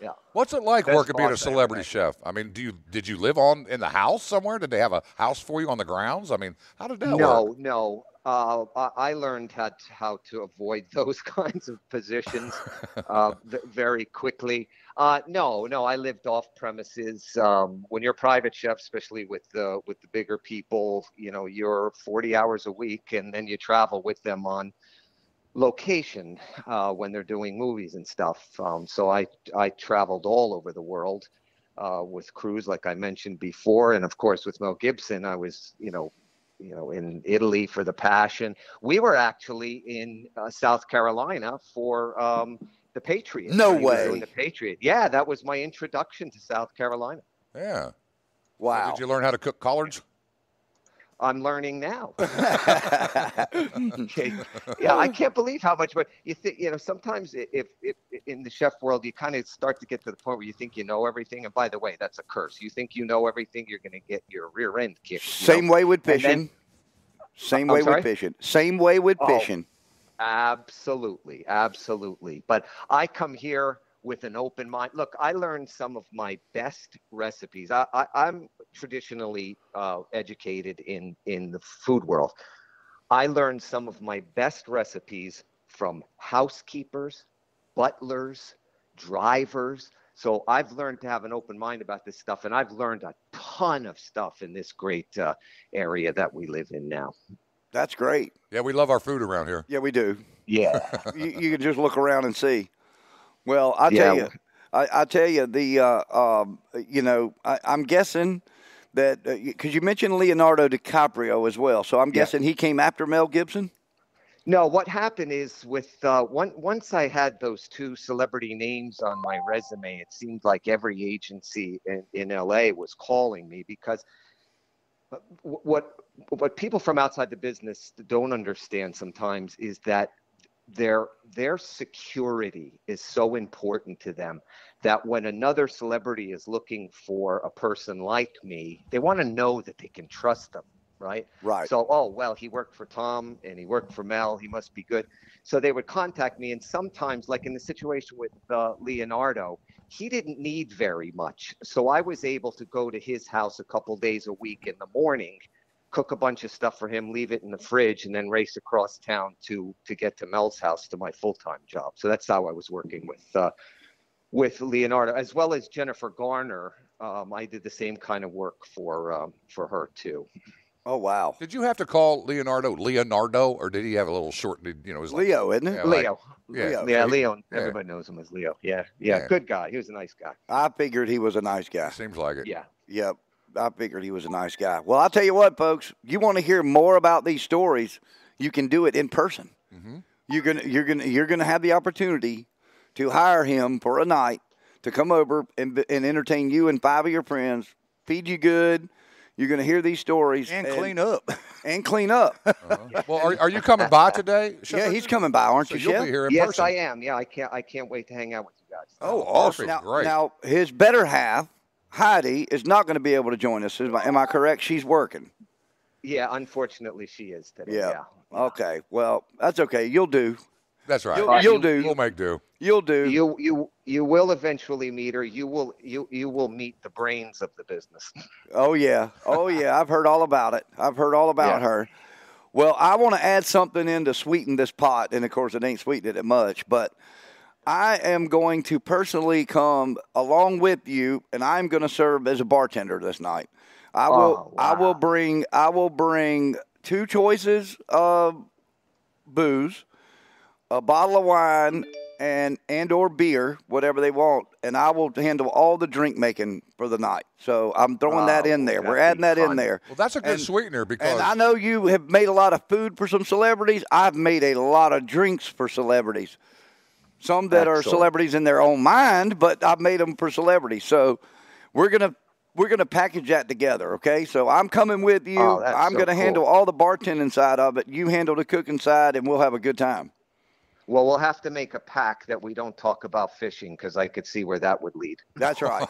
Yeah. What's it like Best working being a boss I ever celebrity had. chef? I mean, did you live in the house somewhere? Did they have a house for you on the grounds? I mean, how did that work? No. I learned how to avoid those kinds of positions very quickly. No, I lived off premises. When you're a private chef, especially with the bigger people, you're 40 hours a week, and then you travel with them on location when they're doing movies and stuff. So I traveled all over the world with crews, like I mentioned before, and of course with Mel Gibson, I was in Italy for The Passion. We were actually in South Carolina for The Patriot. No when he was way. doing The Patriot. Yeah, that was my introduction to South Carolina. Yeah. Wow. Did you learn how to cook collards? I'm learning now. Yeah, I can't believe how much. But you think, sometimes if in the chef world, you kind of start to get to the point where you think you know everything. And by the way, that's a curse. You think you know everything, you're going to get your rear end kicked. Same way with fishing. Same way with fishing. Absolutely. But I come here with an open mind. Look, I learned some of my best recipes. I'm traditionally educated in the food world. I learned some of my best recipes from housekeepers, butlers, drivers. So I've learned to have an open mind about this stuff, and I've learned a ton of stuff in this great area that we live in now. That's great. Yeah, we love our food around here. Yeah, we do. Yeah. You can just look around and see. Well, I tell you, I'm guessing that because you mentioned Leonardo DiCaprio as well, so I'm guessing he came after Mel Gibson. No, what happened is with once I had those two celebrity names on my resume, it seemed like every agency in LA was calling me, because what people from outside the business don't understand sometimes is that their security is so important to them that when another celebrity is looking for a person like me, they want to know that they can trust them, right? Right. So, he worked for Tom and he worked for Mel, he must be good. So they would contact me, and sometimes, like in the situation with Leonardo, he didn't need very much. So I was able to go to his house a couple days a week in the morning, cook a bunch of stuff for him, leave it in the fridge, and then race across town to get to Mel's house to my full-time job. So that's how I was working with Leonardo, as well as Jennifer Garner. I did the same kind of work for her too. Oh, wow. Did you have to call Leonardo, or did he have a little short? His Leo, isn't it? Yeah, Leo. Yeah. Yeah, Leo. Everybody knows him as Leo. Yeah. Good guy. He was a nice guy. I figured he was a nice guy. Seems like it. Yeah. Yep. I figured he was a nice guy. Well, I'll tell you what, folks. You want to hear more about these stories? You can do it in person. Mm-hmm. You're gonna have the opportunity to hire him for a night to come over and entertain you and 5 of your friends, feed you good. You're going to hear these stories And clean up. And clean up. Well, are you coming by today? Chef? Yeah, he's coming by, aren't So you, you'll Chef? be here in Yes, person. I am. Yeah, I can't wait to hang out with you guys. Oh, Perfect. awesome. Great. Now, his better half, Heidi, is not going to be able to join us. Am I correct? She's working. Yeah, unfortunately, she is today. Yeah. Yeah. Okay. Well, that's okay. You'll do. That's right. You'll do. We'll make do. You'll do. You will eventually meet her. You will meet the brains of the business. Oh yeah. I've heard all about it. I've heard all about her. Well, I want to add something in to sweeten this pot, and of course, it ain't sweetening it much, but I am going to personally come along with you, and I'm going to serve as a bartender this night. I will. Oh, wow. I will bring 2 choices of booze, a bottle of wine, and or beer, whatever they want, and I will handle all the drink making for the night. So I'm throwing that in there. We're adding that in there. Well, that's a good sweetener because And I know you have made a lot of food for some celebrities. I've made a lot of drinks for celebrities. Some that are Excellent. celebrities in their own mind, but I've made them for celebrities. So we're gonna package that together, okay? So I'm coming with you. Oh, that's I'm so gonna handle cool. all the bartending side of it. You handle the cooking side, and we'll have a good time. Well, we'll have to make a pact that we don't talk about fishing because I could see where that would lead. That's right.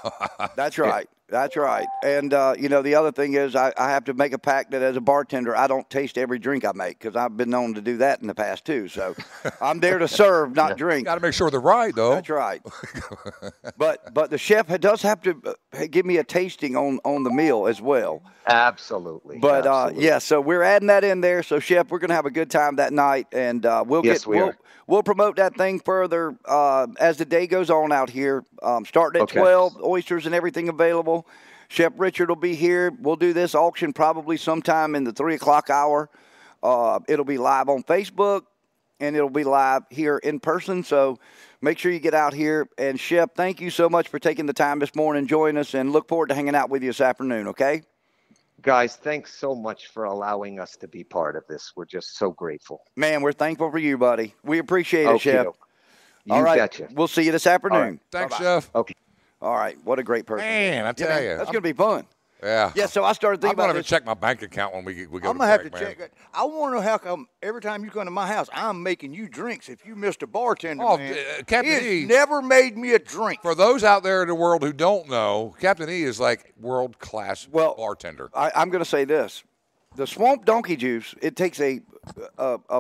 That's right. That's right. And, the other thing is I have to make a pact that as a bartender, I don't taste every drink I make because I've been known to do that in the past, too. So I'm there to serve, not drink. got to make sure they're right, though. That's right. But the chef does have to give me a tasting on the meal as well. Absolutely. But, absolutely. yeah, so we're adding that in there. So, Chef, we're going to have a good time that night, and Yes, we are. we'll promote that thing further as the day goes on out here. Starting at Okay. 12, oysters and everything available. Chef Richard will be here. We'll do this auction probably sometime in the 3 o'clock hour. It'll be live on Facebook, and it'll be live here in person. So make sure you get out here. And, Chef, thank you so much for taking the time this morning, joining us, and look forward to hanging out with you this afternoon, okay? Guys, thanks so much for allowing us to be part of this. We're just so grateful. Man, we're thankful for you, buddy. We appreciate it, Chef. Okey-doke. All You right. betcha. We'll see you this afternoon. Thanks, Bye-bye. Chef. Okay. All right. What a great person. Man, I tell man, you. That's going to be fun. Yeah. Yeah, so I started I'm thinking going about to this. check my bank account when we go I'm to gonna have to break, man. check it. I want to know how come every time you come to my house, I'm making you drinks. If you missed a bartender, Oh, man, Captain he E. has never made me a drink. For those out there in the world who don't know, Captain E is like world-class bartender. I'm going to say this. The swamp donkey juice, it takes a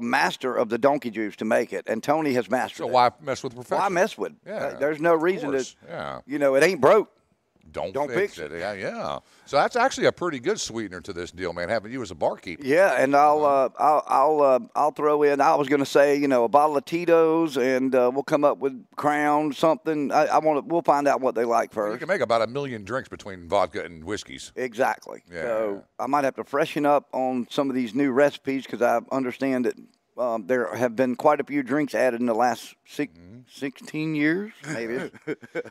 master of the donkey juice to make it, and Tony has mastered So it. why mess with the profession? Why mess with it? Yeah, There's no reason course, to, yeah. it ain't broke. Don't fix it. Yeah. So that's actually a pretty good sweetener to this deal, man. Having you as a barkeep. Yeah, and I'll throw in. I was going to say, a bottle of Tito's, and we'll come up with Crown something. We'll find out what they like You first. can make about 1 million drinks between vodka and whiskeys. Exactly. Yeah. So I might have to freshen up on some of these new recipes because I understand that there have been quite a few drinks added in the last 16 years, maybe.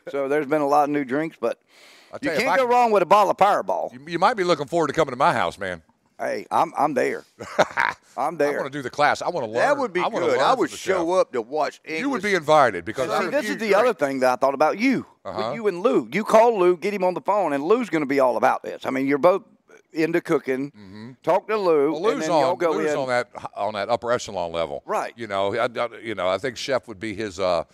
So there's been a lot of new drinks, but I'll you tell you, can't go wrong with a bottle of Powerball. You might be looking forward to coming to my house, man. Hey, I'm there. I'm I there. want to do the class. I want to learn. That would be I wanna good. learn I from would the show chef. up to watch English. You would be invited because See, I this you is the drink. other thing that I thought about you. Uh-huh. With you and Lou. You call Lou, get him on the phone, and Lou's going to be all about this. I mean, you're both into cooking. Talk to Lou, Well, and Lou's then y'all on go Lou's in. on that upper echelon level, Right. I think Chef would be his. What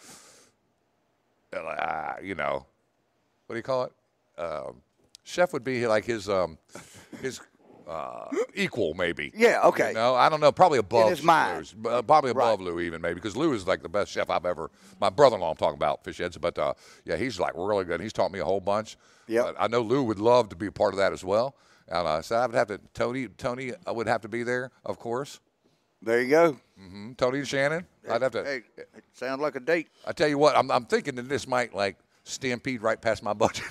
do you call it? Chef would be like his equal, maybe. Yeah, okay. I don't know. Probably above his mind. Lou's. Probably above Right. Lou even maybe because Lou is like the best chef I've ever. My brother-in-law I'm talking about fish heads, but yeah, he's like really good. He's taught me a whole bunch. Yep. But I know Lou would love to be a part of that as well. And so I would have to Tony would have to be there, of course. There you go. Tony and Shannon. I'd have to. Hey, it sounds like a date. I tell you what, I'm thinking that this might like stampede right past my budget.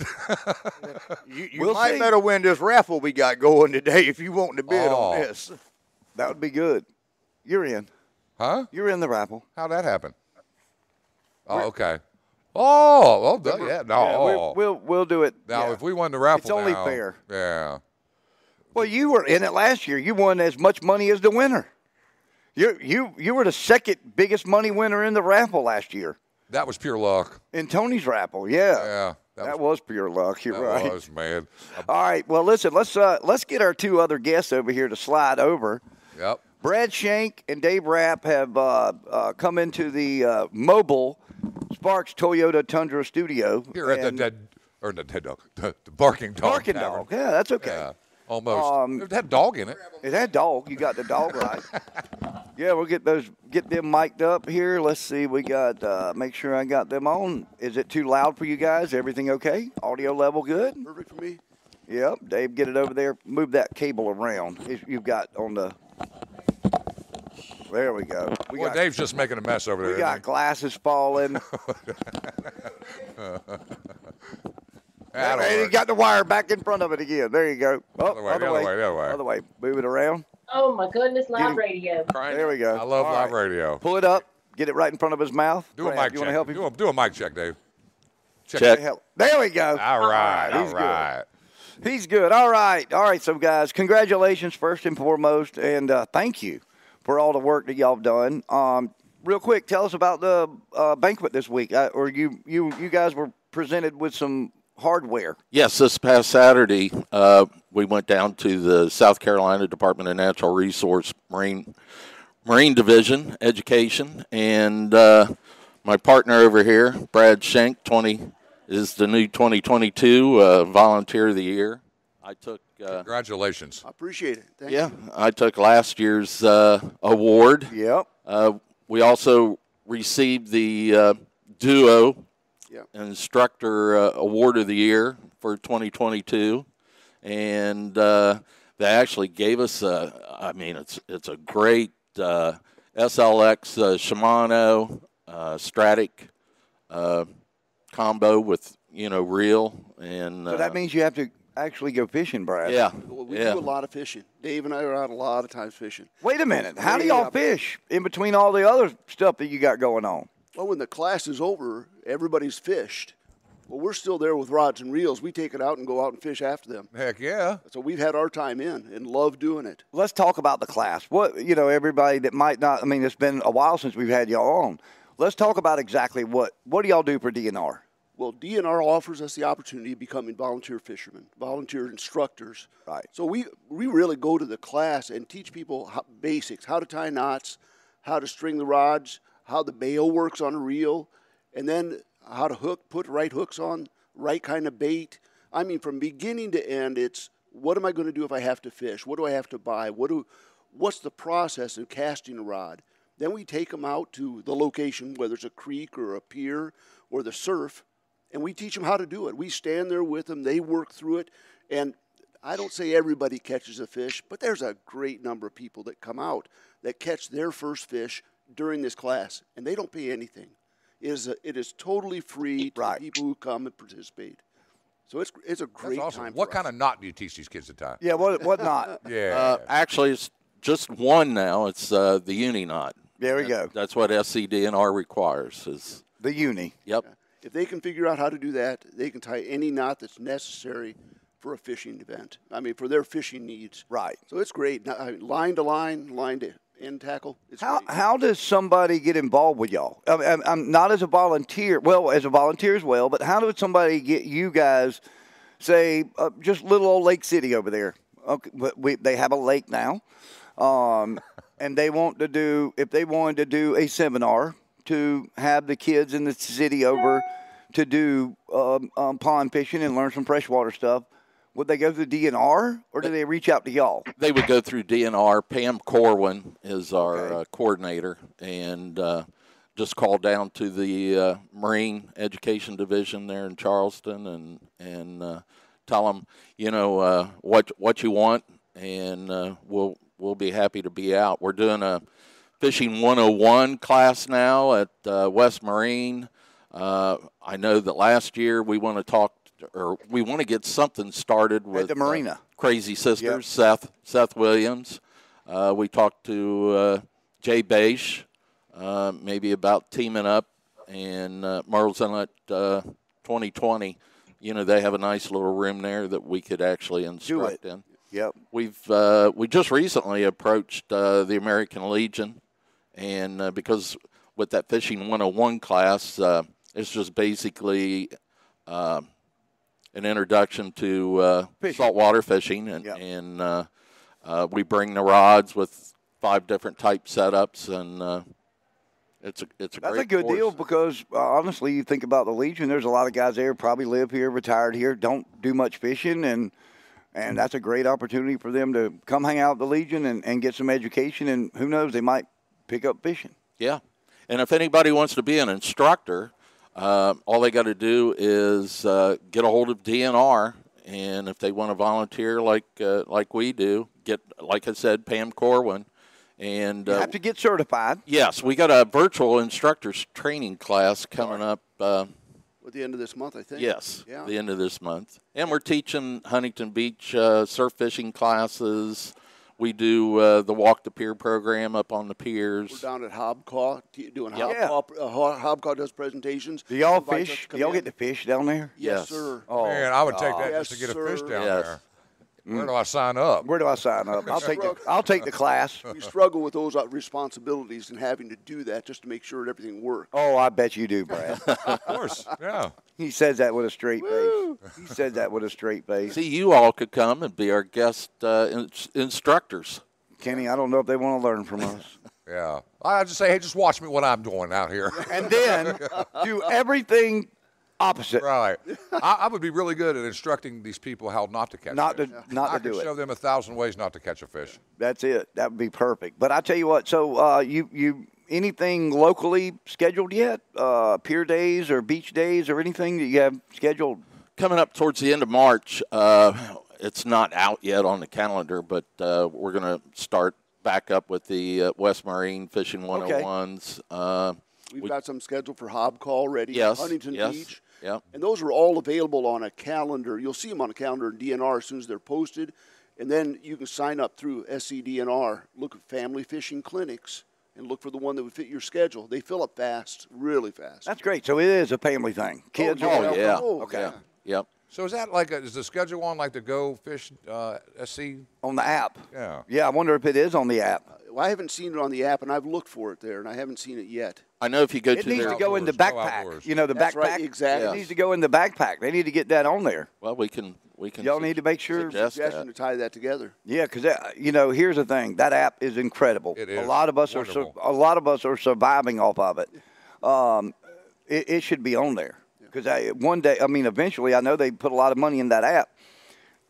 You We'll might see. better win this raffle we got going today if you want to bid Oh. on this. That would be good. You're in. Huh? You're in the raffle. How'd that happen? Oh, okay. Oh, well, yeah. No. Yeah, we'll do it. Now, yeah. if we won the raffle, It's only now, fair. Yeah. Well, you were in it last year. You won as much money as the winner. You were the second biggest money winner in the raffle last year. That was pure luck. In Tony's raffle, yeah. Yeah. That was pure luck. You're that right. was, man. All right. Well, listen. Let's get our two other guests over here to slide over. Yep. Brad Shank and Dave Rapp have come into the mobile Sparks Toyota Tundra studio. Here at the dead dog, the barking dog. Barking Tavern. dog. Yeah, that's okay. Yeah, almost. It had dog in it. It had dog. You got the dog right. Yeah, we'll get them mic'd up here. Let's see. We got make sure I got them on. Is it too loud for you guys? Everything okay? Audio level good? Perfect for me. Yep. Dave, get it over there. Move that cable around. You've got on the. There we go. Dave's just making a mess over there. We got glasses falling. Hey, you got the wire back in front of it again. There you go. Oh, Other way. Other way. Move it around. Oh my goodness, live radio. There we go. I love All live right. radio. Pull it up. Get it right in front of his mouth. Do a Brad, mic you check. want to help him? Do a mic check, Dave. Check. There we go. All right. He's good. He's good. All right. So, guys, congratulations first and foremost, and thank you for all the work that y'all have done. Real quick, tell us about the banquet this week. Or you guys were presented with some hardware. Yes, this past Saturday, we went down to the South Carolina Department of Natural Resource Marine Division Education, and my partner over here, Brad Shank, is the new 2022 Volunteer of the Year. I took. Congratulations. I appreciate it. Thank you. I took last year's award. Yep. We also received the Duo Yep. Instructor Award of the Year for 2022, and they actually gave us it's a great SLX Shimano Stratic combo with reel, and So that means you have to actually go fishing, Brad. yeah, Well, we yeah. do a lot of fishing. Dave and I are out a lot of times fishing. Wait a minute. How do Yeah. y'all fish in between all the other stuff that you got going on? Well, when the class is over, everybody's fished. Well, we're still there with rods and reels. We take it out and go out and fish after them. Heck yeah. So we've had our time in and love doing it. Let's talk about the class. Everybody that might not, it's been a while since we've had y'all on. Let's talk about exactly what do y'all do for DNR? Well, DNR offers us the opportunity of becoming volunteer fishermen, volunteer instructors. Right. So we really go to the class and teach people basics, how to tie knots, how to string the rods, how the bail works on a reel, and then how to put right hooks on, right kind of bait. From beginning to end, it's what am I going to do if I have to fish? What do I have to buy? What's the process of casting a rod? Then we take them out to the location, whether it's a creek or a pier or the surf, and we teach them how to do it. We stand there with them. They work through it. And I don't say everybody catches a fish, but there's a great number of people that come out that catch their first fish during this class, and they don't pay anything. It is totally free to the people who come and participate. So it's a great That's awesome. time. What kind of knot do you teach these kids to tie? Yeah, what not? Yeah. Actually, it's just one now. It's the uni knot. There we go. That's what SCDNR requires. Is The uni. yep. If they can figure out how to do that, they can tie any knot that's necessary for a fishing event. For their fishing needs. Right. So it's great. Line to line, line to end tackle. It's great. How does somebody get involved with y'all? I'm not as a volunteer. Well, as a volunteer as well. But how does somebody get you guys? Say just little old Lake City over there. Okay, but they have a lake now, and they want to do. If they wanted to do a seminar to have the kids in the city over to do pond fishing and learn some freshwater stuff, would they go through DNR or do they reach out to y'all? They would go through DNR. Pam Corwin is our coordinator, and just call down to the Marine Education Division there in Charleston and tell them, what you want, and we'll be happy to be out. We're doing a Fishing 101 class now at West Marine. I know that last year we want to get something started with At the marina. Crazy Sisters, Seth Williams. We talked to Jay Bache, maybe about teaming up and Merle's Inlet 2020. You know, they have a nice little room there that we could actually instruct in. Yep. We just recently approached the American Legion, and because with that Fishing 101 class, it's just basically an introduction to saltwater fishing, and we bring the rods with 5 different type setups, and it's a That's great a good course. deal because honestly, you think about the Legion. There's a lot of guys there probably live here, retired here, don't do much fishing, and that's a great opportunity for them to come hang out at the Legion and get some education. And who knows, they might pick up fishing. Yeah, and if anybody wants to be an instructor, all they got to do is get a hold of DNR, and if they want to volunteer like we do, get, like I said, Pam Corwin. And You have to get certified. yes, we got a virtual instructors training class coming up. At the end of this month, I think. Yes, Yeah. the end of this month. And we're teaching Huntington Beach surf fishing classes. We do the Walk the Pier program up on the piers. We're down at Hobcaw doing Yeah. Hobcaw. Hobcaw does presentations. Do y'all Invites us fish? to Do come y'all in. get to fish down there? Yes, Yes. sir. Oh, Man, I would take that Yes, just to get a fish sir. down Yes. there. Where do I sign up? Where do I sign up? I'll take the class. We struggle with those responsibilities and having to do that just to make sure that everything works. Oh, I bet you do, Brad. Of course, yeah. He says that with a straight face. He says that with a straight face. See, you all could come and be our guest instructors. Kenny, I don't know if they want to learn from us. Yeah. I just say, hey, just watch me what I'm doing out here. And then do everything opposite. Right. I would be really good at instructing these people how not to catch Not fish. to not I to could do show it. them 1,000 ways not to catch a fish. That's it. That would be perfect. But I tell you what. So you anything locally scheduled yet? Pier days or beach days or anything that you have scheduled? Coming up towards the end of March, it's not out yet on the calendar, but we're going to start back up with the West Marine Fishing 101s. We've got some scheduled for Hobcaw already. Yes, Huntington yes, Beach. yeah. And those are all available on a calendar. You'll see them on a calendar in DNR as soon as they're posted. And then you can sign up through SCDNR, look at family fishing clinics, and look for the one that would fit your schedule. They fill up fast, really fast. That's great. So it is a family thing. Kids. Oh, are yeah. Okay. Yeah. Yep. So is that like is the schedule on like the Go Fish SC? On the app. Yeah. Yeah, I wonder if it is on the app. Well, I haven't seen it on the app, and I've looked for it there, and I haven't seen it yet. I know if you go It to needs their to go in the outdoors, go backpack. outdoors. You know, the That's backpack. right, exactly. It needs to go in the backpack. They need to get that on there. well, we can Y'all need to make sure. suggest Suggestion to that. tie that together. Yeah, because here's the thing. That app is incredible. It is. A lot of us Wonderful. are surviving off of it. It should be on there because one day, eventually, I know they put a lot of money in that app.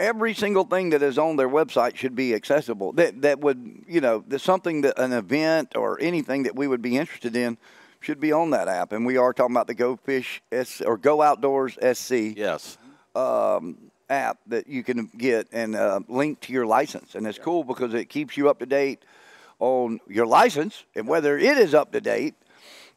Every single thing that is on their website should be accessible. That would, there's something that an event or anything that we would be interested in should be on that app. And we are talking about the Go Fish or Go Outdoors SC Yes. app that you can get and link to your license. And it's cool because it keeps you up to date on your license and whether it is up to date.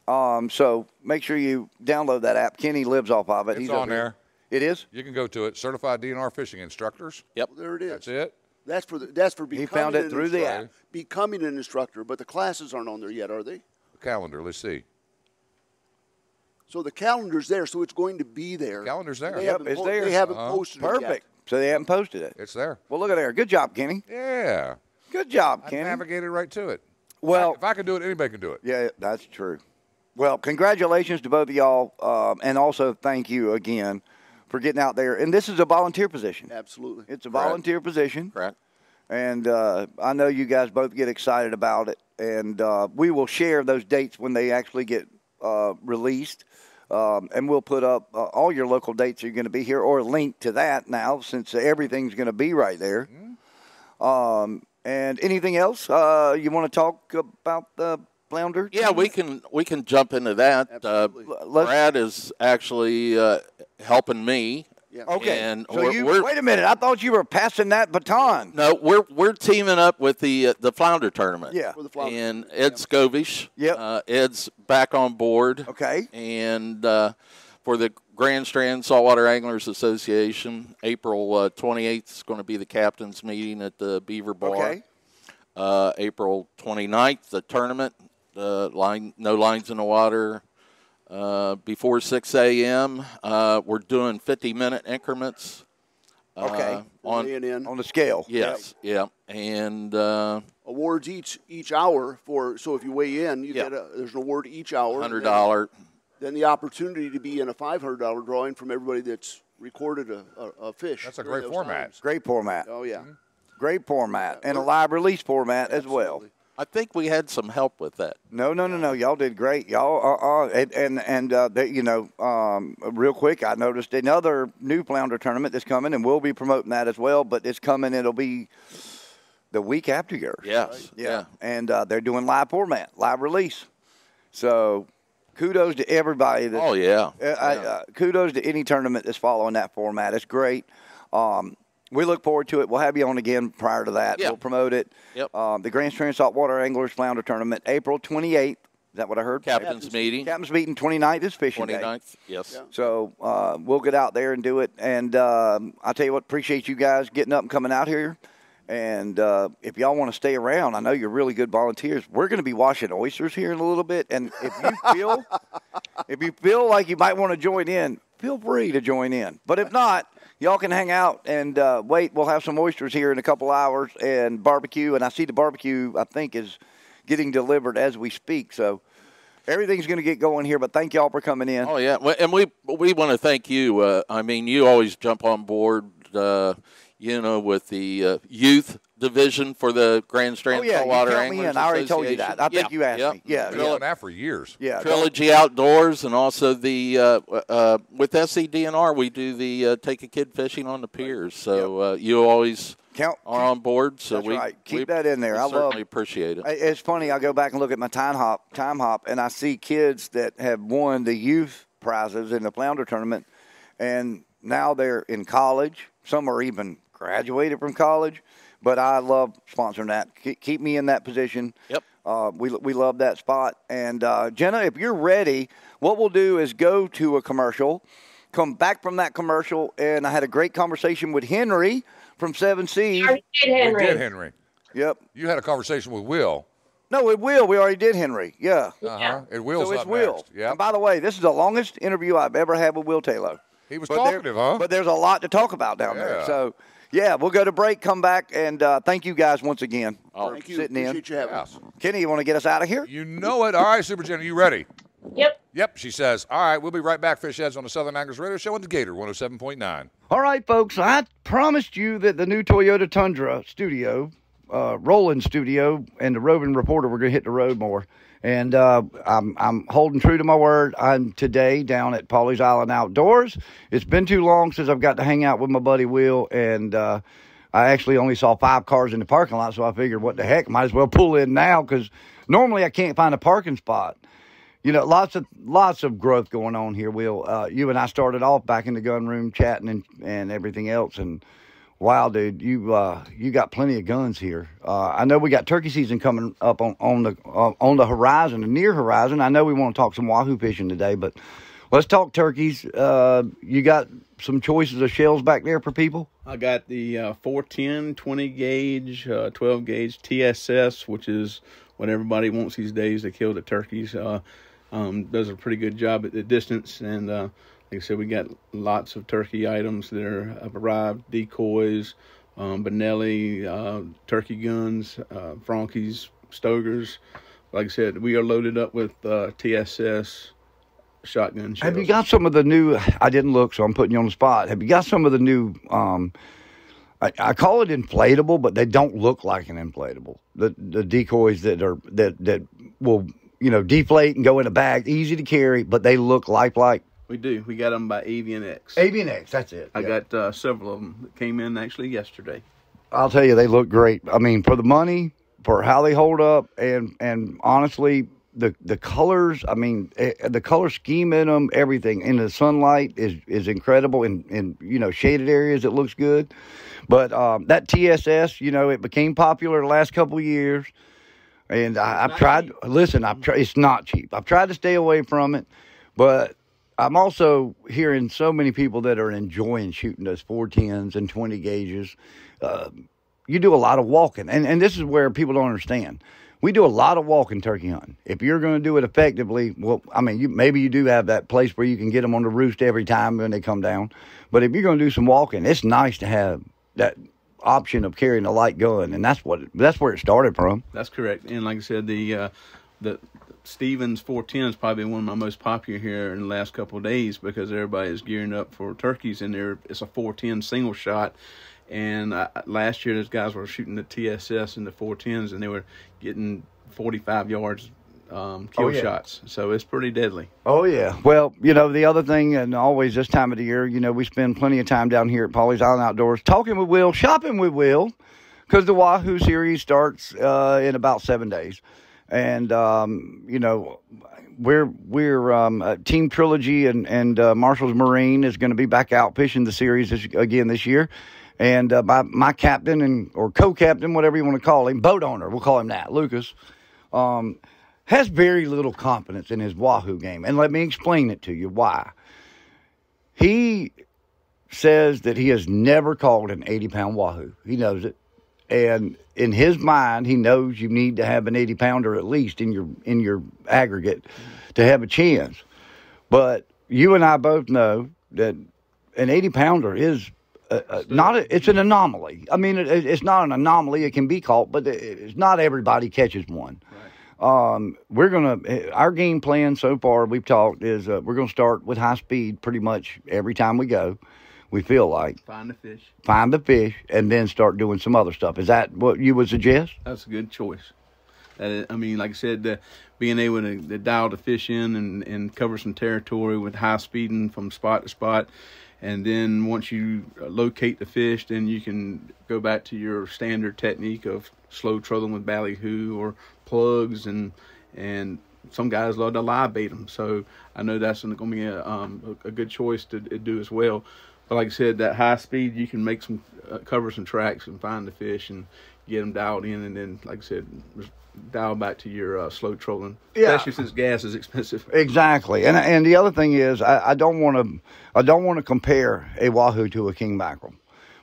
So make sure you download that app. Kenny lives off of it. It's He's on up here. there. It is? You can go to it. Certified DNR fishing instructors. Yep. There it is. That's it. That's for becoming found it an through the instructor. app. Becoming an instructor, but the classes aren't on there yet, are they? Calendar. Let's see. So the calendar's there, so it's going to be there. Calendar's there. They Yep, haven't it's po- there. They haven't Uh-huh. posted it yet. Perfect. So they haven't posted it. It's there. Well, look at there. Good job, Kenny. Yeah. Good job, I Kenny. navigated right to it. Well, If I can do it, anybody can do it. yeah, that's true. Well, congratulations to both of y'all, and also thank you again for getting out there. And this is a volunteer position. Absolutely. It's a volunteer position. Correct. And I know you guys both get excited about it. And we will share those dates when they actually get released. And we'll put up all your local dates you're going to be here or a link to that now since everything's going to be right there. And anything else you want to talk about the flounder? Yeah, we can jump into that. Absolutely. Brad is actually helping me. Yeah. Okay. And so we're wait a minute. I thought you were passing that baton. no, we're teaming up with the flounder tournament. Yeah. For the flounder. And Ed Scovish. Yep. Ed's back on board. Okay. And for the Grand Strand Saltwater Anglers Association, April 28th is going to be the captain's meeting at the Beaver Bar. Okay. April 29th, the tournament, no lines in the water. before 6 a.m. We're doing 50-minute increments. Okay. Weighing in. On the scale. Yes, yeah. And Awards each hour so if you weigh in, you Yeah. get there's an award each hour. $100. Then the opportunity to be in a $500 drawing from everybody that's recorded a fish. That's a during great those format. times. Great format. Oh yeah. Great format. And a live release format as well. Absolutely. I think we had some help with that. No. Y'all did great. Y'all, real quick, I noticed another new flounder tournament that's coming, and we'll be promoting that as well. But it's coming. It'll be the week after yours. Yes. Yeah. And they're doing live format, live release. So kudos to everybody. Oh, yeah. Kudos to any tournament that's following that format. It's great. We look forward to it. We'll have you on again prior to that. Yeah. We'll promote it. Yep. The Grand Strand Saltwater Anglers Flounder Tournament, April 28th. Is that what I heard? Captain's meeting. Captain's meeting, 29th is fishing day. 29th. Yes. Yeah. So we'll get out there and do it. And I'll tell you what, appreciate you guys getting up and coming out here. And if y'all want to stay around, I know you're really good volunteers. We're going to be washing oysters here in a little bit. And if you feel like you might want to join in, feel free to join in. But if not, y'all can hang out and wait. We'll have some oysters here in a couple hours and barbecue. And I see the barbecue, I think, is getting delivered as we speak. So everything's going to get going here. But thank y'all for coming in. Oh, yeah. And we want to thank you. I mean, you always jump on board, with the youth division for the Grand Strand Saltwater you count me Anglers in. I already told you that. I think you asked me. Yeah, Been doing that for years. Yeah. Trilogy Outdoors, and also the with SCDNR, we do the take a kid fishing on the piers. So you always are on board. So That's we right. Keep that in there. We I certainly appreciate it. It's funny. I go back and look at my time hop, and I see kids that have won the youth prizes in the flounder tournament, and now they're in college. Some are even graduated from college. But I love sponsoring that. Keep me in that position. Yep. We love that spot. And, Jenna, if you're ready, what we'll do is go to a commercial, come back from that commercial, and I had a great conversation with Henry from Seven Seas. We did, We did, Henry. Yep. You had a conversation with Will. No, with Will. We already did Henry. Yeah. Uh-huh. And Will's So it's up Will. next. Yeah. And by the way, this is the longest interview I've ever had with Will Taylor. He was talkative, huh? But there's a lot to talk about down there. Yeah. So, yeah, we'll go to break, come back, and thank you guys once again for Thank you. sitting in. Appreciate you having us. Kenny, you want to get us out of here? You know it. All right, Super Jenna, you ready? Yep. Yep, she says. All right, we'll be right back, Fish Heads, on the Southern Anglers Radio Show on the Gator 107.9. All right, folks, I promised you that the new Toyota Tundra studio, Roland Studio, and the Roving Reporter were going to hit the road more. And I'm holding true to my word. I'm today down at Pawleys Island Outdoors. It's been too long since I've got to hang out with my buddy Will, and I actually only saw 5 cars in the parking lot, so I figured, what the heck, might as well pull in now, because normally I can't find a parking spot. You know, lots of growth going on here, Will. You and I started off back in the gun room chatting and everything else, and wow, dude, you got plenty of guns here. I know we got turkey season coming up on the horizon, the near horizon. I know we want to talk some wahoo fishing today, but let's talk turkeys. You got some choices of shells back there for people? I got the 410, 20 gauge, 12 gauge TSS, which is what everybody wants these days to kill the turkeys. Does a pretty good job at the distance, and like I said, we got lots of turkey items that have arrived, decoys, Benelli, turkey guns, Frankies, Stogers. Like I said, we are loaded up with TSS shotgun shells. Have you got some of the new, I didn't look, so I'm putting you on the spot. Have you got some of the new, I call it inflatable, but they don't look like an inflatable. The decoys that will, deflate and go in a bag, easy to carry, but they look lifelike. We do. We got them by Avian X. Avian X, that's it. I got several of them that came in actually yesterday. I'll tell you, they look great. I mean, for the money, for how they hold up, and honestly, the colors, I mean, the color scheme in them, everything in the sunlight is incredible. In shaded areas, it looks good. But that TSS, it became popular the last couple of years. And I've tried, it's not cheap. I've tried to stay away from it, but I'm also hearing so many people that are enjoying shooting those 410s and 20 gauges. You do a lot of walking, and this is where people don't understand. we do a lot of walking turkey hunting. If you're going to do it effectively, well, I mean, maybe you do have that place where you can get them on the roost every time when they come down. But if you're going to do some walking, it's nice to have that option of carrying a light gun, and that's where it started from. That's correct. And like I said, the Stevens 410 is probably one of my most popular here in the last couple of days because everybody is gearing up for turkeys in there. It's a 410 single shot. And last year, those guys were shooting the TSS and the 410s, and they were getting 45 yards kill shots. So it's pretty deadly. Oh, yeah. Well, the other thing, and always this time of the year, we spend plenty of time down here at Pawleys Island Outdoors talking with Will, shopping with Will, because the Wahoo series starts in about 7 days. And, we're Team Trilogy and Marshall's Marine is going to be back out fishing the series again this year. And my captain or co-captain, whatever you want to call him, boat owner, we'll call him that, Lucas, has very little confidence in his Wahoo game. And let me explain it to you why. He says that he has never caught an 80-pound Wahoo. He knows it. And in his mind, he knows you need to have an 80-pounder at least in your aggregate to have a chance. But you and I both know that an 80-pounder is it's an anomaly. I mean, it's not an anomaly. It can be caught, but it's not everybody catches one. Right. Our game plan so far, we've talked, is we're going to start with high speed pretty much every time we go. We feel like. Find the fish, and then start doing some other stuff. Is that what you would suggest? That's a good choice. I mean, like I said, being able to dial the fish in and cover some territory with high speeding from spot to spot. And then once you locate the fish, then you can go back to your standard technique of slow trolling with ballyhoo or plugs, and some guys love to live bait them. So I know that's going to be a good choice to do as well. But like I said, that high speed, you can make some cover some tracks and find the fish and get them dialed in, and then like I said, dial back to your slow trolling, especially since gas is expensive. Exactly, and the other thing is, I don't want to compare a Wahoo to a king mackerel,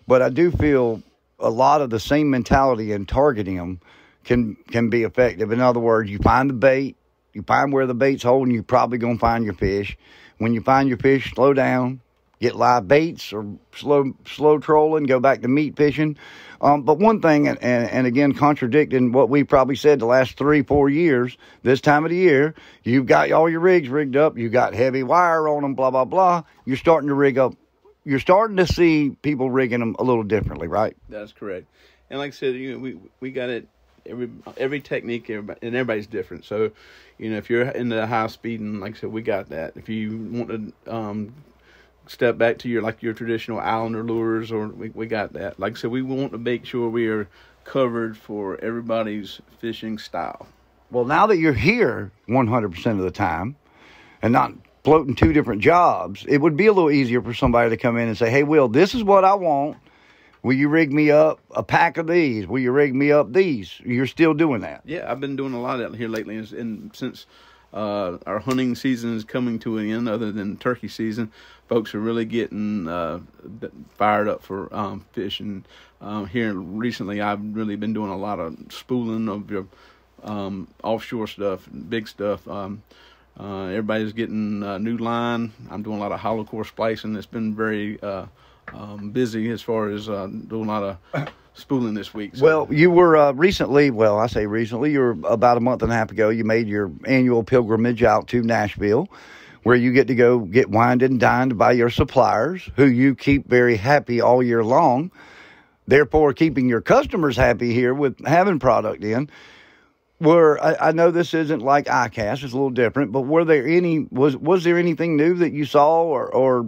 but I do feel a lot of the same mentality in targeting them can be effective. In other words, you find the bait, you find where the bait's holding, you're probably going to find your fish. When you find your fish, slow down, get live baits or slow trolling, go back to meat fishing. But one thing, and again, contradicting what we probably said the last 3-4 years, this time of the year, you've got all your rigs rigged up, you got heavy wire on them, blah, blah, blah. You're starting to rig up. You're starting to see people rigging them a little differently, right? That's correct. And like I said, we got it, every technique, and everybody's different. So, if you're into high speed, and like I said, we got that. If you want to step back to your traditional Islander lures, or we got that. Like I said, we want to make sure we are covered for everybody's fishing style. Well, now that you're here 100% of the time and not floating 2 different jobs, it would be a little easier for somebody to come in and say, hey, Will, this is what I want. Will you rig me up a pack of these? Will you rig me up these? You're still doing that? Yeah, I've been doing a lot of that here lately, and since our hunting season is coming to an end, other than turkey season, folks are really getting fired up for fishing. Here recently, I've really been doing a lot of spooling of your offshore stuff, big stuff. Everybody's getting new line. I'm doing a lot of hollow core splicing. It's been very busy as far as doing a lot of spooling this week. So. Well, you were recently, I say recently, you were about a month and a half ago, you made your annual pilgrimage out to Nashville, where you get to go get wined and dined by your suppliers, who you keep very happy all year long, therefore keeping your customers happy here with having product in. I know this isn't like ICAST, it's a little different, but was there anything new that you saw or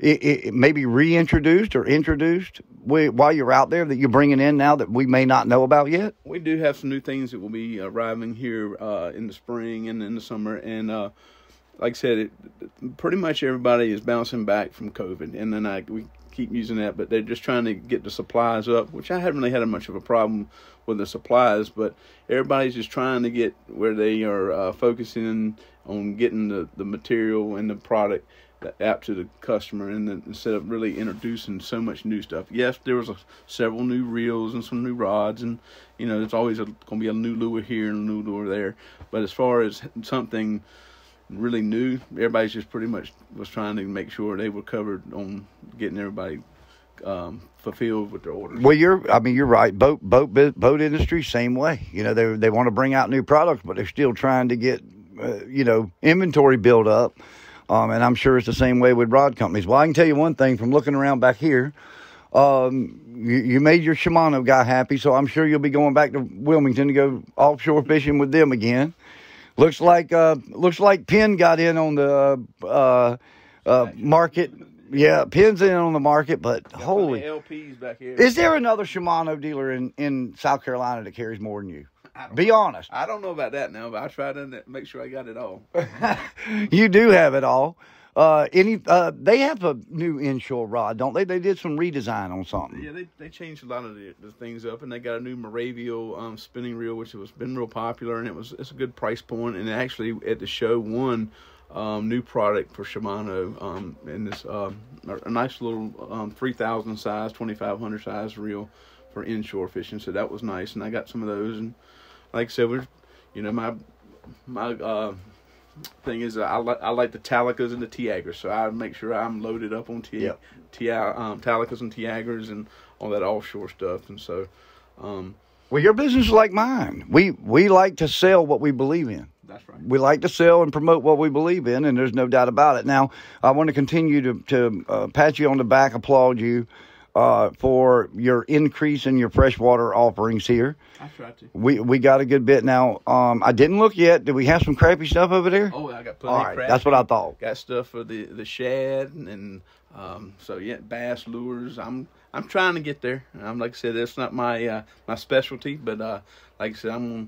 it maybe reintroduced or introduced while you're out there that you're bringing in now that we may not know about yet? We do have some new things that will be arriving here in the spring and in the summer. And like I said, pretty much everybody is bouncing back from COVID. And then keep using that, but they're just trying to get the supplies up, which I haven't really had much of a problem with the supplies, but everybody's just trying to get where they are focusing on getting the material and the product out to the customer, and then instead of really introducing so much new stuff. Yes, there was several new reels and some new rods, and there's always going to be a new lure here and a new lure there, but as far as something really new, everybody's just pretty much was trying to make sure they were covered on getting everybody fulfilled with their orders. Well, you're right. Boat industry, same way. They want to bring out new products, but they're still trying to get inventory built up. And I'm sure it's the same way with rod companies. Well, I can tell you one thing from looking around back here. You made your Shimano guy happy, so I'm sure you'll be going back to Wilmington to go offshore fishing with them again. Looks like Penn got in on the market. Yeah, Penn's in on the market, but holy LPs back here. Is there another Shimano dealer in South Carolina that carries more than you? Be honest. I don't know about that now, but I try to make sure I got it all. You do have it all. They have a new inshore rod, don't they? They did some redesign on something. Yeah, they changed a lot of the things up, and they got a new Moravia spinning reel, which has been real popular, and it's a good price point. And actually at the show won new product for Shimano in this a nice little 3,000 size, 2,500 size reel for inshore fishing. So that was nice, and I got some of those. And like I said, my thing is I like the Talicas and the Tiagras, so I make sure I'm loaded up on Talicas and Tiagras and all that offshore stuff. And so, well, your business is like mine. We like to sell what we believe in. That's right. We like to sell and promote what we believe in, and there's no doubt about it. Now, I want to continue to pat you on the back, applaud you for your increase in your freshwater offerings here. I tried to. We got a good bit now. I didn't look yet. Do we have some crappy stuff over there? Oh, I got plenty of crappy. That's what I thought. Got stuff for the shad and so yeah, bass lures. I'm trying to get there. Like I said, that's not my my specialty, but like I said, I'm gonna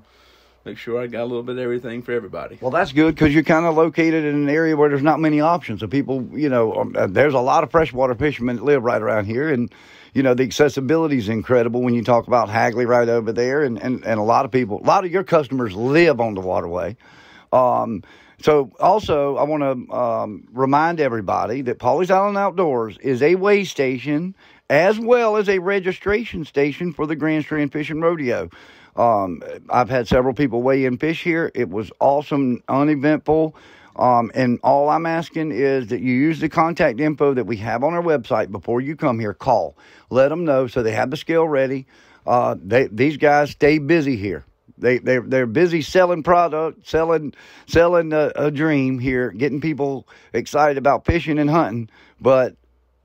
make sure I got a little bit of everything for everybody. Well, that's good because you're kind of located in an area where there's not many options. So people, there's a lot of freshwater fishermen that live right around here, and the accessibility is incredible when you talk about Hagley right over there, and a lot of your customers live on the waterway. So also, I want to remind everybody that Pawleys Island Outdoors is a weigh station as well as a registration station for the Grand Strand Fishing Rodeo. I've had several people weigh in fish here. It was awesome, uneventful. And all I'm asking is that you use the contact info that we have on our website before you come here. Call. Let them know so they have the scale ready. These guys stay busy here. They're busy selling product, selling a dream here, getting people excited about fishing and hunting. But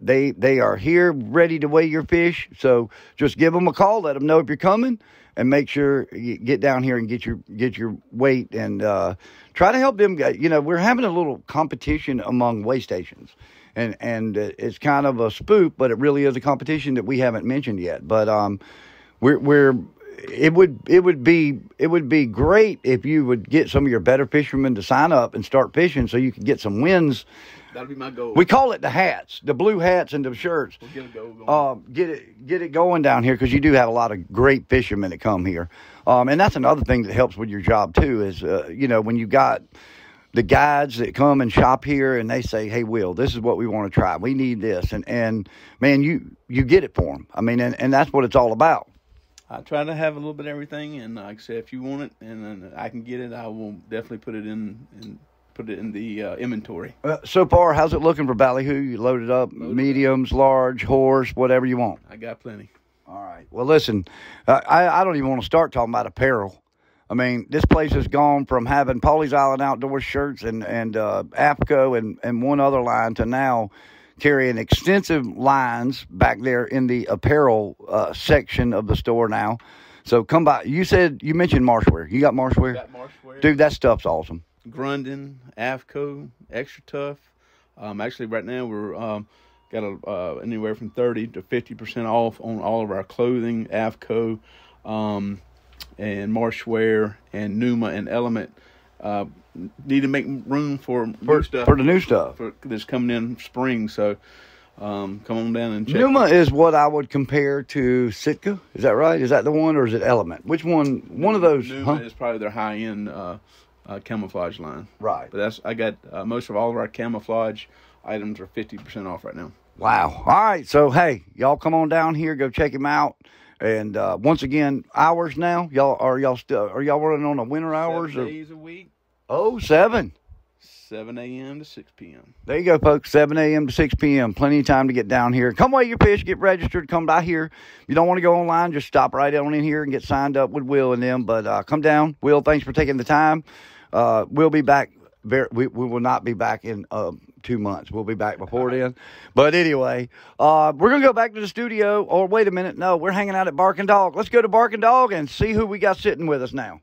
they are here ready to weigh your fish. So just give them a call. Let them know if you're coming. And make sure you get down here and get your weight and try to help them. We're having a little competition among weigh stations, and it's kind of a spook, but it really is a competition that we haven't mentioned yet. But it would be great if you would get some of your better fishermen to sign up and start fishing so you can get some wins. That'll be my goal. We call it the hats, the blue hats and the shirts. We'll get a goal going. Get it going down here because you do have a lot of great fishermen that come here. And that's another thing that helps with your job too is, when you got the guides that come and shop here and they say, hey, Will, this is what we want to try. We need this. And man, you get it for them. I mean, and that's what it's all about. I try to have a little bit of everything. And like I said, if you want it and I can get it, I will definitely put it in the inventory. So far, how's it looking for ballyhoo? You loaded up mediums, large, horse, whatever you want. I got plenty. All right. Well, listen, I don't even want to start talking about apparel. I mean, this place has gone from having Pawleys Island Outdoor shirts and AFCO and one other line to now carrying extensive lines back there in the apparel section of the store now. So come by. You mentioned Marshwear. You got Marshwear? Got Marshwear. Dude, that stuff's awesome. Grundon, AFCO, Extra Tough. Actually, right now we're got anywhere from 30 to 50% off on all of our clothing, AFCO, and Marshwear, and Numa and Element. Need to make room for new stuff. For the new stuff that's coming in spring. So Come on down and check. Numa is what I would compare to Sitka. Is that right? Is that the one, or is it Element? Which one? One of those. Numa is probably their high-end camouflage line. Right. But I got most of all of our camouflage items are 50% off right now. Wow. All right. So, hey, y'all come on down here. Go check him out. And once again, hours now. Are y'all running on the winter hours? 7 days a week. Oh, 7. 7 a.m. to 6 p.m. There you go, folks. 7 a.m. to 6 p.m. Plenty of time to get down here. Come weigh your fish. Get registered. Come by here. If you don't want to go online, just stop right on in here and get signed up with Will and them. But come down. Will, thanks for taking the time. We'll be back. We will not be back in 2 months. We'll be back before then. But anyway, we're going to go back to the studio. Or wait a minute. No, we're hanging out at Barking Dog. Let's go to Barking Dog and see who we got sitting with us now.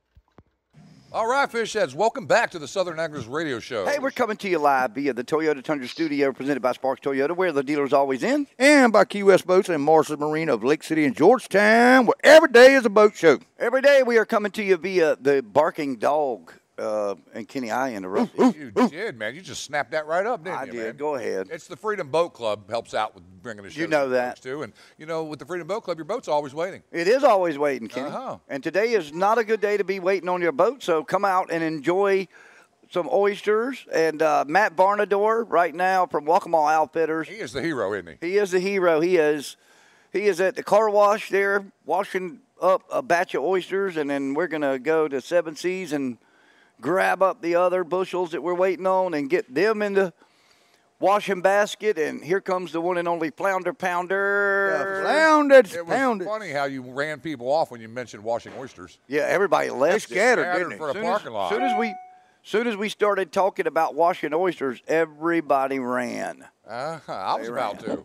All right, fish heads, welcome back to the Southern Anglers Radio Show. Hey, we're coming to you live via the Toyota Tundra Studio, presented by Sparks Toyota, where the dealer's always in. And by Key West Boats and Marshall Marine of Lake City and Georgetown, where every day is a boat show. Every day we are coming to you via the Barking Dog. And Kenny, I interrupted. You did, man. You just snapped that right up, didn't I you, did. man? Go ahead. It's the Freedom Boat Club helps out with bringing the show. You know that. Too. And, with the Freedom Boat Club, your boat's always waiting. It is always waiting, Kenny. Uh-huh. And today is not a good day to be waiting on your boat, so come out and enjoy some oysters. And Matt Varnador right now from Waccamaw Outfitters. He is the hero, isn't he? He is the hero. He is at the car wash there washing up a batch of oysters, and then we're going to go to Seven Seas and grab up the other bushels that we're waiting on and get them in the washing basket. And here comes the one and only Flounder Pounder. It was funny how you ran people off when you mentioned washing oysters. Yeah, everybody left. They scattered for a parking lot. Soon as we started talking about washing oysters, everybody ran. I was about to.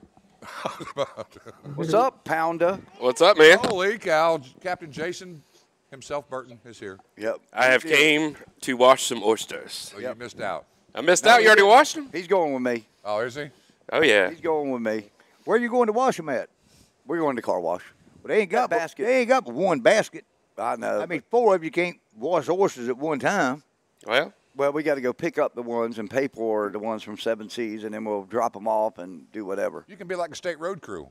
What's up, Pounder? What's up, man? Holy cow. Captain Jason himself, Burton, is here. Yep. I have came to wash some oysters. Oh, you missed out. I missed out? You already washed them? He's going with me. Oh, is he? Oh, yeah. He's going with me. Where are you going to wash them at? We're going to car wash. Well, they ain't got basket. They ain't got but one basket. I know. I mean, 4 of you can't wash oysters at one time. Well, we got to go pick up the ones and pay for the ones from Seven Seas, and then we'll drop them off and do whatever. You can be like a state road crew.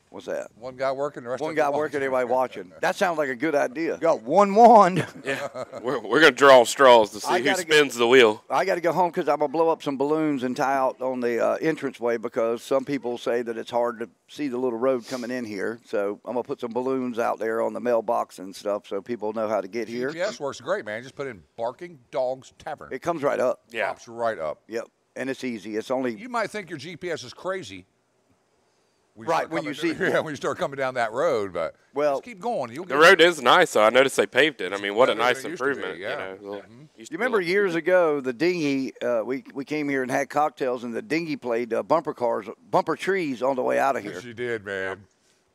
What's that? One guy working, the rest One of guy them working, everybody watching. That sounds like a good idea. Got one wand. Yeah. We're going to draw straws to see who spins the wheel. I got to go home because I'm going to blow up some balloons and tie out on the entranceway because some people say that it's hard to see the little road coming in here. So I'm going to put some balloons out there on the mailbox and stuff so people know how to get here. GPS works great, man. Just put in Barking Dogs Tavern. It comes right up. Yeah. Pops right up. Yep. And it's easy. It's only. You might think your GPS is crazy. When you start coming down that road, but just keep going. The road is nice, though. I noticed they paved it. I mean, what a nice improvement. Yeah. You remember years ago, the dinghy, we came here and had cocktails, and the dinghy played bumper trees on the way out of here. Yes, you did, man.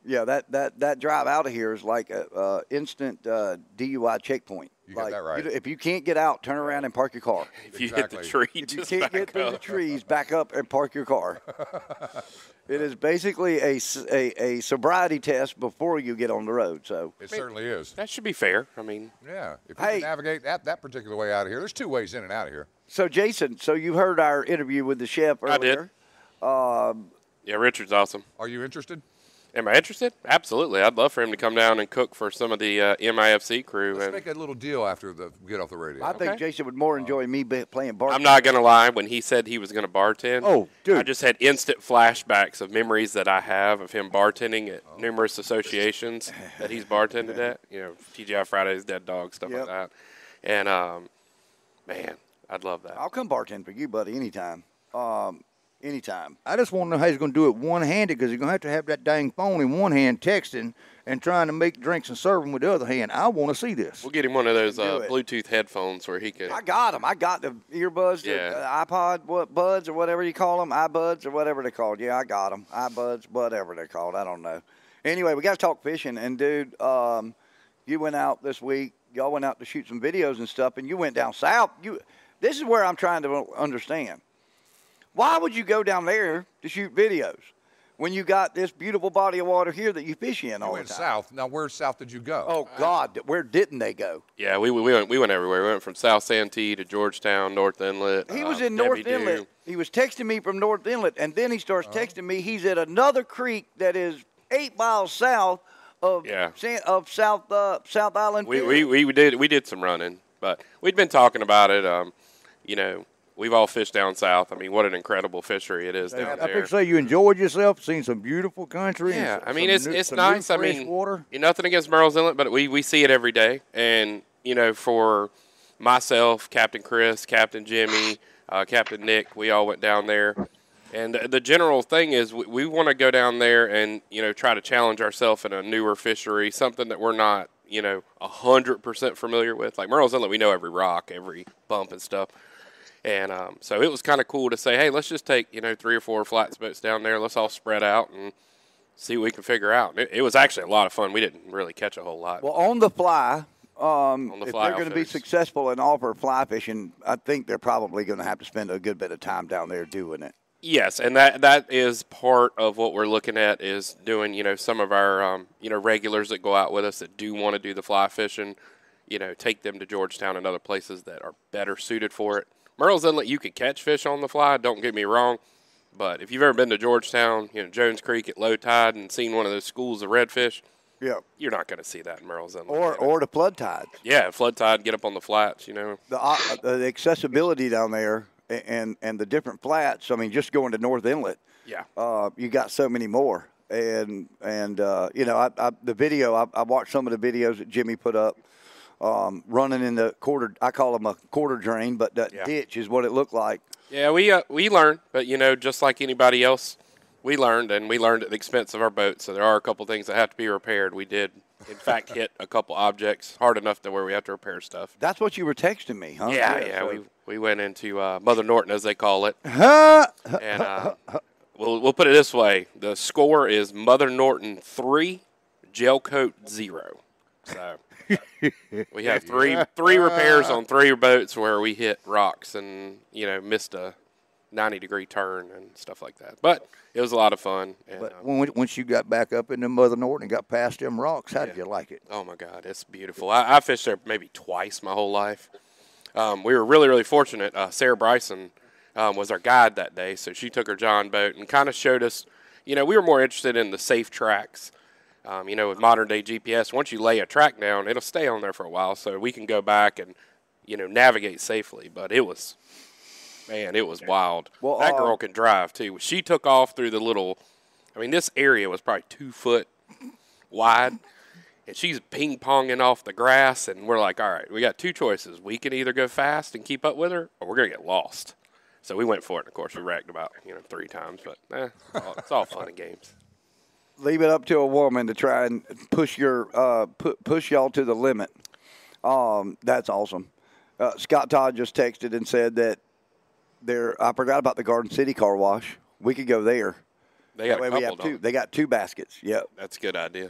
Yeah, that drive out of here is like a instant DUI checkpoint. You got that right. If you can't get out, turn around and park your car. If you hit the tree, if you can't get through the trees, back up and park your car. It is basically a sobriety test before you get on the road. So it certainly is. That should be fair. I mean, yeah. If you can navigate that particular way out of here, there's 2 ways in and out of here. So Jason, you heard our interview with the chef earlier. I did. Yeah, Richard's awesome. Are you interested? Am I interested? Absolutely. I'd love for him to come down and cook for some of the MIFC crew. Let's make a little deal after we get off the radio. I think Jason would more enjoy me playing bartender. I'm not going to lie. When he said he was going to bartend, dude. I just had instant flashbacks of memories that I have of him bartending at numerous associations that he's bartended at. You know, TGI Fridays, Dead Dog, stuff like that. And, man, I'd love that. I'll come bartend for you, buddy, anytime. Anytime. I just want to know how he's going to do it one-handed because he's going to have that dang phone in one hand texting and trying to make drinks and serve them with the other hand. I want to see this. We'll get him one of those Bluetooth headphones where he can. I got them. I got the earbuds, the iPod buds or whatever you call them, iBuds or whatever they're called. Yeah, I got them. iBuds, whatever they're called. I don't know. Anyway, we got to talk fishing. And, dude, you went out this week. Y'all went out to shoot some videos and stuff, and you went down south. This is where I'm trying to understand. Why would you go down there to shoot videos? when you got this beautiful body of water here that you fish in all You the went time? south. Now, where south did you go? Oh God, where didn't they go? Yeah, we went everywhere. We went from South Santee to Georgetown, North Inlet. He was in North Debbie Inlet. Doo. He was texting me from North Inlet, and then he starts texting me. He's at another creek that is 8 miles south of South Island. We did some running, but we'd been talking about it. You know, we've all fished down south. I mean, what an incredible fishery it is down I there. think say you enjoyed yourself, seen some beautiful country. and Yeah, some- I mean, some it's new nice. I fresh mean, water. nothing against Merle's Inlet, but we see it every day. And, you know, for myself, Captain Chris, Captain Jimmy, Captain Nick, we all went down there. And the general thing is we want to go down there and, you know, try to challenge ourselves in a newer fishery, something that we're not, you know, 100% familiar with. Like Merle's Inlet, we know every rock, every bump and stuff. And so it was kind of cool to say, hey, let's just take, you know, 3 or 4 flats boats down there. Let's all spread out and see what we can figure out. It was actually a lot of fun. We didn't really catch a whole lot. Well, on the fly, the if fly they're going to be outfitters. successful and offer fly fishing, I think they're probably going to have to spend a good bit of time down there doing it. Yes, and that is part of what we're looking at is doing, you know, some of our, you know, regulars that go out with us that do want to do the fly fishing, you know, take them to Georgetown and other places that are better suited for it. Merle's Inlet, you can catch fish on the fly, don't get me wrong, but if you've ever been to Georgetown, you know, Jones Creek at low tide and seen one of those schools of redfish, yeah, you're not going to see that in Merle's Inlet. Or the flood tides. Yeah, flood tide, get up on the flats, you know. The accessibility down there and the different flats. I mean, just going to North Inlet. Yeah. You got so many more. And you know, the video, I watched some of the videos that Jimmy put up, running in the quarter, I call them a quarter drain, but that ditch is what it looked like. Yeah, we learned, but, you know, just like anybody else, we learned, and we learned at the expense of our boat. So there are a couple things that have to be repaired. We did, in fact, hit a couple objects hard enough to where we have to repair stuff. That's what you were texting me, huh? Yeah. So. We went into Mother Norton, as they call it. Huh? And we'll put it this way. The score is Mother Norton 3, Gel Coat 0. So we have three repairs on 3 boats where we hit rocks and, you know, missed a 90-degree turn and stuff like that. But it was a lot of fun. And, But once you got back up into Mother Norton and got past them rocks, how did you like it? oh, my God, it's beautiful. I fished there maybe twice my whole life. We were really, really fortunate. Sarah Bryson was our guide that day, so she took her John boat and kind of showed us, you know, we were more interested in the safe tracks. You know, with modern-day GPS, once you lay a track down, it'll stay on there for a while, so we can go back and, you know, navigate safely. But it was wild. Well, that girl can drive, too. She took off through the little, I mean, this area was probably 2 foot wide, and she's ping-ponging off the grass, and we're like, all right, we got 2 choices. We can either go fast and keep up with her, or we're going to get lost. So we went for it, and, of course, we wrecked about, 3 times, but it's all fun and games. Leave it up to a woman to try and push push y'all to the limit. That's awesome. Scott Todd just texted and said that I forgot about the Garden City car wash. We could go there. They got a couple, we have 2. They got 2 baskets. Yep. That's a good idea.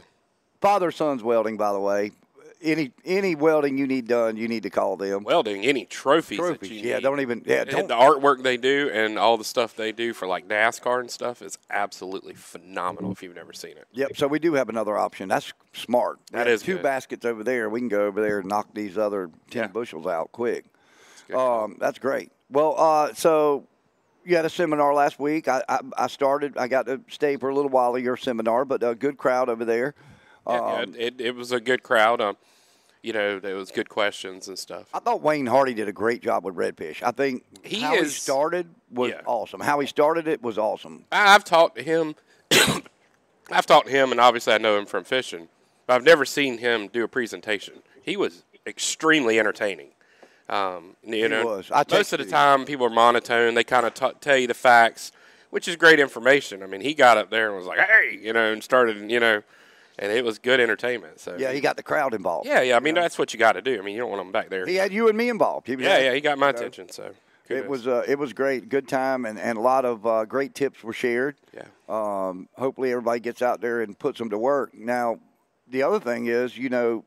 Father-son's welding, by the way. Any welding you need done, you need to call them. Welding, any trophies that you yeah, need. don't even. Yeah, And the artwork they do and all the stuff they do for like NASCAR and stuff is absolutely phenomenal if you've never seen it. Yep. So we do have another option. That's smart. That We have is 2 good. baskets over there. We can go over there and knock these other 10 bushels out quick. That's great. Well, so you had a seminar last week. I got to stay for a little while of your seminar, but a good crowd over there. It was a good crowd. You know, there was good questions and stuff. I thought Wayne Hardy did a great job with redfish. I think he started was awesome. How he started it was awesome. I've taught him. I've taught him, and obviously I know him from fishing. But I've never seen him do a presentation. He was extremely entertaining. You know, was. Most of the time people are monotone. They kind of tell you the facts, which is great information. I mean, he got up there and was like, "Hey," you know, and started, you know, and it was good entertainment. So yeah, he got the crowd involved. Yeah. I mean, that's what you got to do. I mean, you don't want them back there. He had you and me involved. He got my attention. So it was great, good time, and a lot of great tips were shared. Yeah. Hopefully everybody gets out there and puts them to work. Now, the other thing is, you know,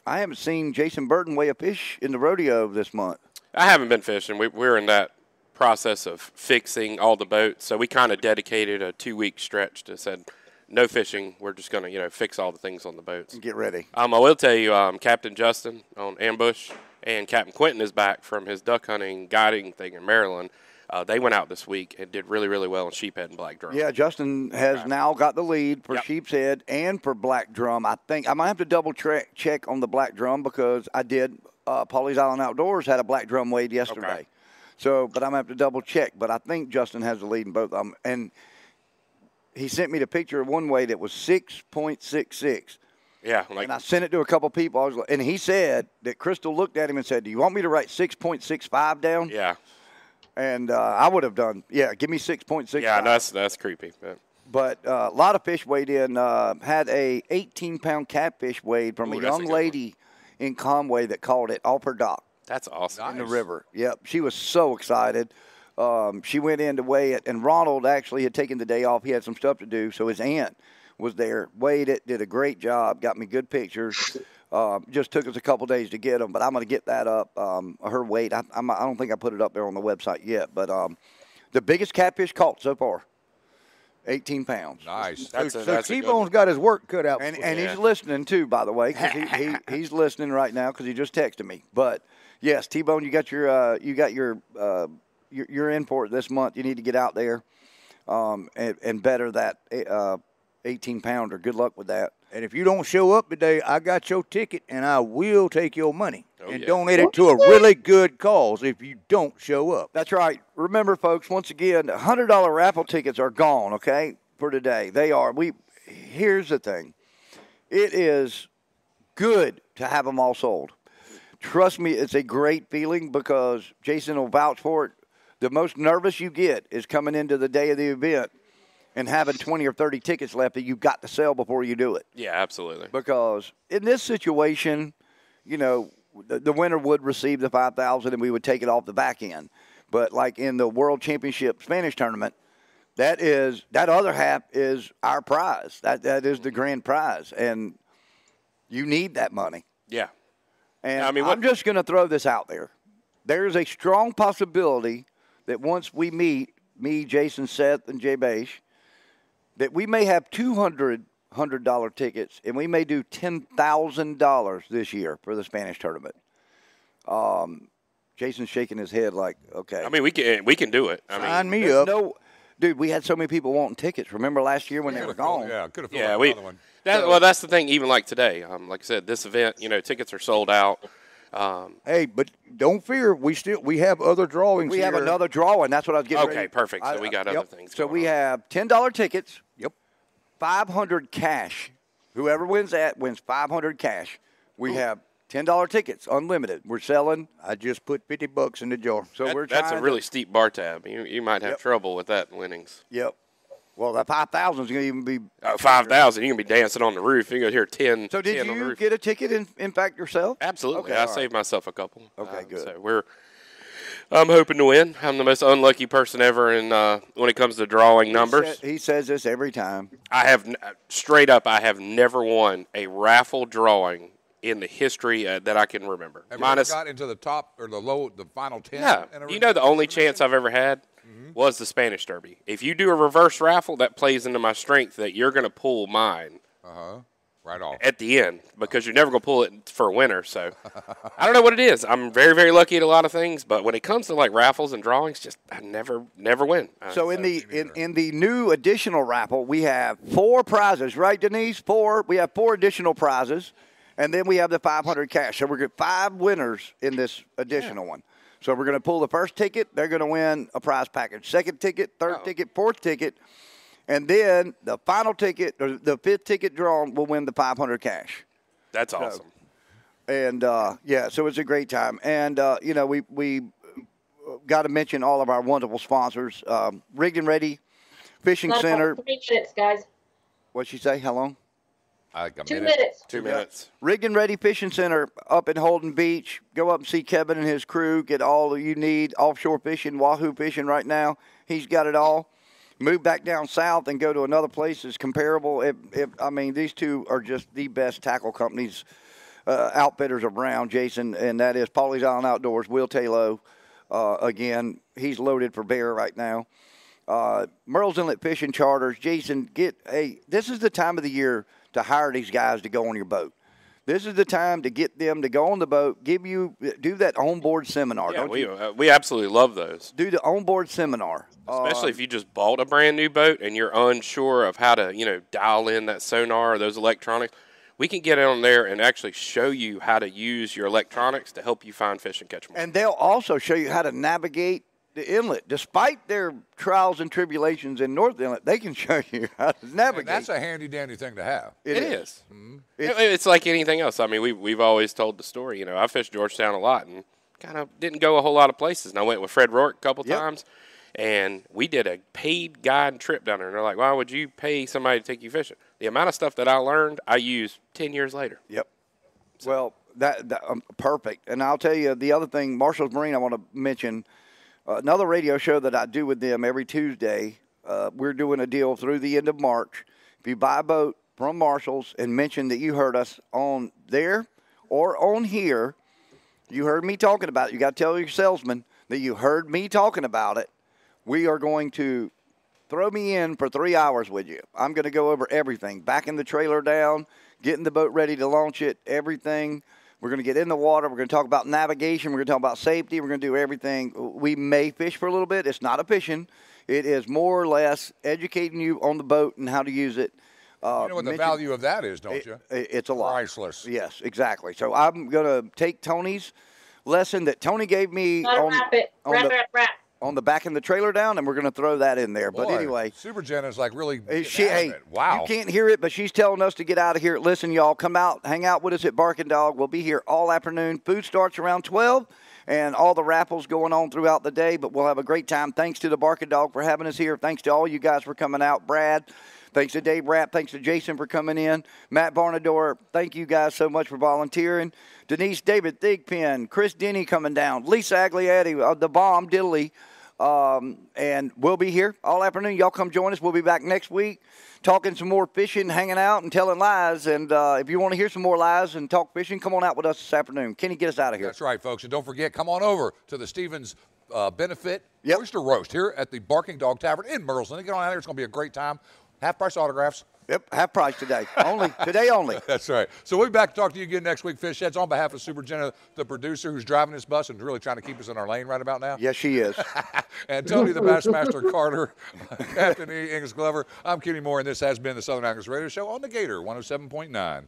I haven't seen Jason Burton weigh a fish in the rodeo this month. I haven't been fishing. We're in that process of fixing all the boats. So we kind of dedicated a 2-week stretch to said, no fishing. We're just going to, fix all the things on the boats. Get ready. I will tell you, Captain Justin on Ambush and Captain Quentin is back from his duck hunting guiding thing in Maryland. They went out this week and did really, really well in sheephead and black drum. Yeah, Justin has now got the lead for sheep's head and for black drum. I think I might have to double check on the black drum because I did. Pawleys Island Outdoors had a black drum weighed yesterday. Okay. So, but I'm going to have to double check. But I think Justin has the lead in both of them. And he sent me the picture of one weight that was 6.66. Yeah. And I sent it to a couple people. And he said that Crystal looked at him and said, do you want me to write 6.65 down? Yeah. And I would have done, give me 6.65. Yeah, that's creepy. But a lot of fish weighed in. Had a 18-pound catfish weighed from a young lady in Conway that called it off her dock. That's awesome. In the river. Yep. She was so excited. She went in to weigh it, and Ronald actually had taken the day off. He had some stuff to do, so his aunt was there, weighed it, did a great job, got me good pictures. Just took us a couple days to get them, but I'm going to get that up, her weight. I don't think I put it up there on the website yet, but the biggest catfish caught so far, 18 pounds. Nice. So T-Bone's got his work cut out. And he's listening, too, by the way, because he's listening right now because he just texted me. But, yes, T-Bone, you got your you're in for it this month. You need to get out there and better that 18-pounder. Good luck with that. And if you don't show up today, I got your ticket, and I will take your money and donate it to a really good cause if you don't show up. That's right. Remember, folks, once again, $100 raffle tickets are gone, okay, for today. They are. Here's the thing. It is good to have them all sold. Trust me, it's a great feeling because Jason will vouch for it. The most nervous you get is coming into the day of the event and having 20 or 30 tickets left that you've got to sell before you do it. Yeah, absolutely. Because in this situation, the winner would receive the $5,000 and we would take it off the back end. But like in the World Championship Spanish tournament, that other half is our prize. That is the grand prize, and you need that money. Yeah. And I'm just going to throw this out there. There is a strong possibility that once we meet, me, Jason, Seth, and Jay Bache, that we may have $200 tickets, and we may do $10,000 this year for the Spanish tournament. Jason's shaking his head like, okay. I mean, we can do it. Sign me up. No, dude, we had so many people wanting tickets. Remember last year when they were gone? Yeah, could have filled another one. That's the thing. Even like today, like I said, this event, tickets are sold out. Hey, but don't fear. We have other drawings. We have another drawing. That's what I was getting ready. Okay, perfect. So we got other things. So we have $10 tickets. Yep. 500 cash. Whoever wins that wins 500 cash. We have $10 tickets, unlimited. We're selling. I just put $50 in the jar. So that's a really steep bar tab. You might have trouble with that winnings. Yep. Well, that 5,000 is going to even be 5,000. You're gonna be dancing on the roof. You're gonna hear 10. So did 10 on the you roof. get a ticket? In fact, yourself? Absolutely. Okay, I saved myself a couple. Okay, good. So I'm hoping to win. I'm the most unlucky person ever when it comes to drawing numbers. He says this every time. I have never won a raffle drawing in the history that I can remember. Have you ever got into the top or the final 10? Yeah. The only chance I've ever had was the Spanish Derby. If you do a reverse raffle, that plays into my strength that you're going to pull mine. Right off. At the end, because you're never going to pull it for a winner. So I don't know what it is. I'm very, very lucky at a lot of things, but when it comes to like raffles and drawings, I never win. So in the new additional raffle, we have 4 prizes, right, Denise? 4. We have 4 additional prizes, and then we have the 500 cash. So we're going to 5 winners in this additional one. So we're going to pull the first ticket. They're going to win a prize package. Second ticket, third ticket, fourth ticket. And then the final ticket, or the 5th ticket drawn, will win the 500 cash. That's awesome. And, so it's a great time. And, we got to mention all of our wonderful sponsors. Rigged and Ready Fishing Center. 3 minutes, guys. What'd she say? How long? Like a 2 minute. minutes. 2 minutes. Rigged and Ready Fishing Center up in Holden Beach. Go up and see Kevin and his crew. Get all that you need. Offshore fishing, wahoo fishing right now. He's got it all. Move back down south and go to another place that's comparable. These two are just the best tackle companies, outfitters around, Jason, and that is Pawleys Island Outdoors, Will Taylor, Again, he's loaded for bear right now. Merle's Inlet Fishing Charters. Jason, this is the time of the year to hire these guys to go on your boat. This is the time to get them to go on the boat, do that onboard seminar. Yeah, we absolutely love those. Do the onboard seminar. Especially if you just bought a brand new boat and you're unsure of how to, dial in that sonar or those electronics. We can get on there and actually show you how to use your electronics to help you find fish and catch more. And they'll also show you how to navigate the inlet. Despite their trials and tribulations in North Inlet, they can show you how to navigate. And that's a handy-dandy thing to have. It is. Mm-hmm. It's like anything else. I mean, we've always told the story. I fished Georgetown a lot and kind of didn't go a whole lot of places. And I went with Fred Rourke a couple times, and we did a paid guide trip down there. And they're like, why would you pay somebody to take you fishing? The amount of stuff that I learned, I use 10 years later. Yep. So. Well, that perfect. And I'll tell you the other thing, Marshall's Marine, I want to mention – another radio show that I do with them every Tuesday. We're doing a deal through the end of March. If you buy a boat from Marshall's and mention that you heard us on there or on here, you heard me talking about it. You got to tell your salesman that you heard me talking about it. We are going to throw me in for 3 hours with you. I'm going to go over everything, backing the trailer down, getting the boat ready to launch it, everything. We're going to get in the water. We're going to talk about navigation. We're going to talk about safety. We're going to do everything. We may fish for a little bit. It's not a fishing. It is more or less educating you on the boat and how to use it. You know what the value of that is, don't you? It's a lot. Priceless. Yes, exactly. So I'm going to take Tony's lesson that Tony gave me on the backing the trailer down, and we're going to throw that in there. Boy, but anyway. Super Jen is like really wow. You can't hear it, but she's telling us to get out of here. Listen, y'all, come out, hang out with us at Barking Dog. We'll be here all afternoon. Food starts around 12, and all the raffles going on throughout the day, but we'll have a great time. Thanks to the Barking Dog for having us here. Thanks to all you guys for coming out. Brad, thanks to Dave Rapp. Thanks to Jason for coming in. Matt Barnador, thank you guys so much for volunteering. Denise David Thigpen, Chris Denny coming down. Lisa Aglietti, the bomb, Diddley. And we'll be here all afternoon. Y'all come join us. We'll be back next week talking some more fishing, hanging out, and telling lies. And if you want to hear some more lies and talk fishing, come on out with us this afternoon. Kenny, get us out of here. That's right, folks. And don't forget, come on over to the Stevens Benefit Oyster Roast here at the Barking Dog Tavern in Merle's-Inlet. Get on out there. It's going to be a great time. Half-price autographs. Yep, half price today. Today only. That's right. So we'll be back to talk to you again next week, Fish Heads. On behalf of Super Jenna, the producer who's driving this bus and really trying to keep us in our lane right about now. Yes, she is. And Tony the Bassmaster Carter, Captain E. English Glover. I'm Kenny Moore, and this has been the Southern Anglers Radio Show on the Gator 107.9.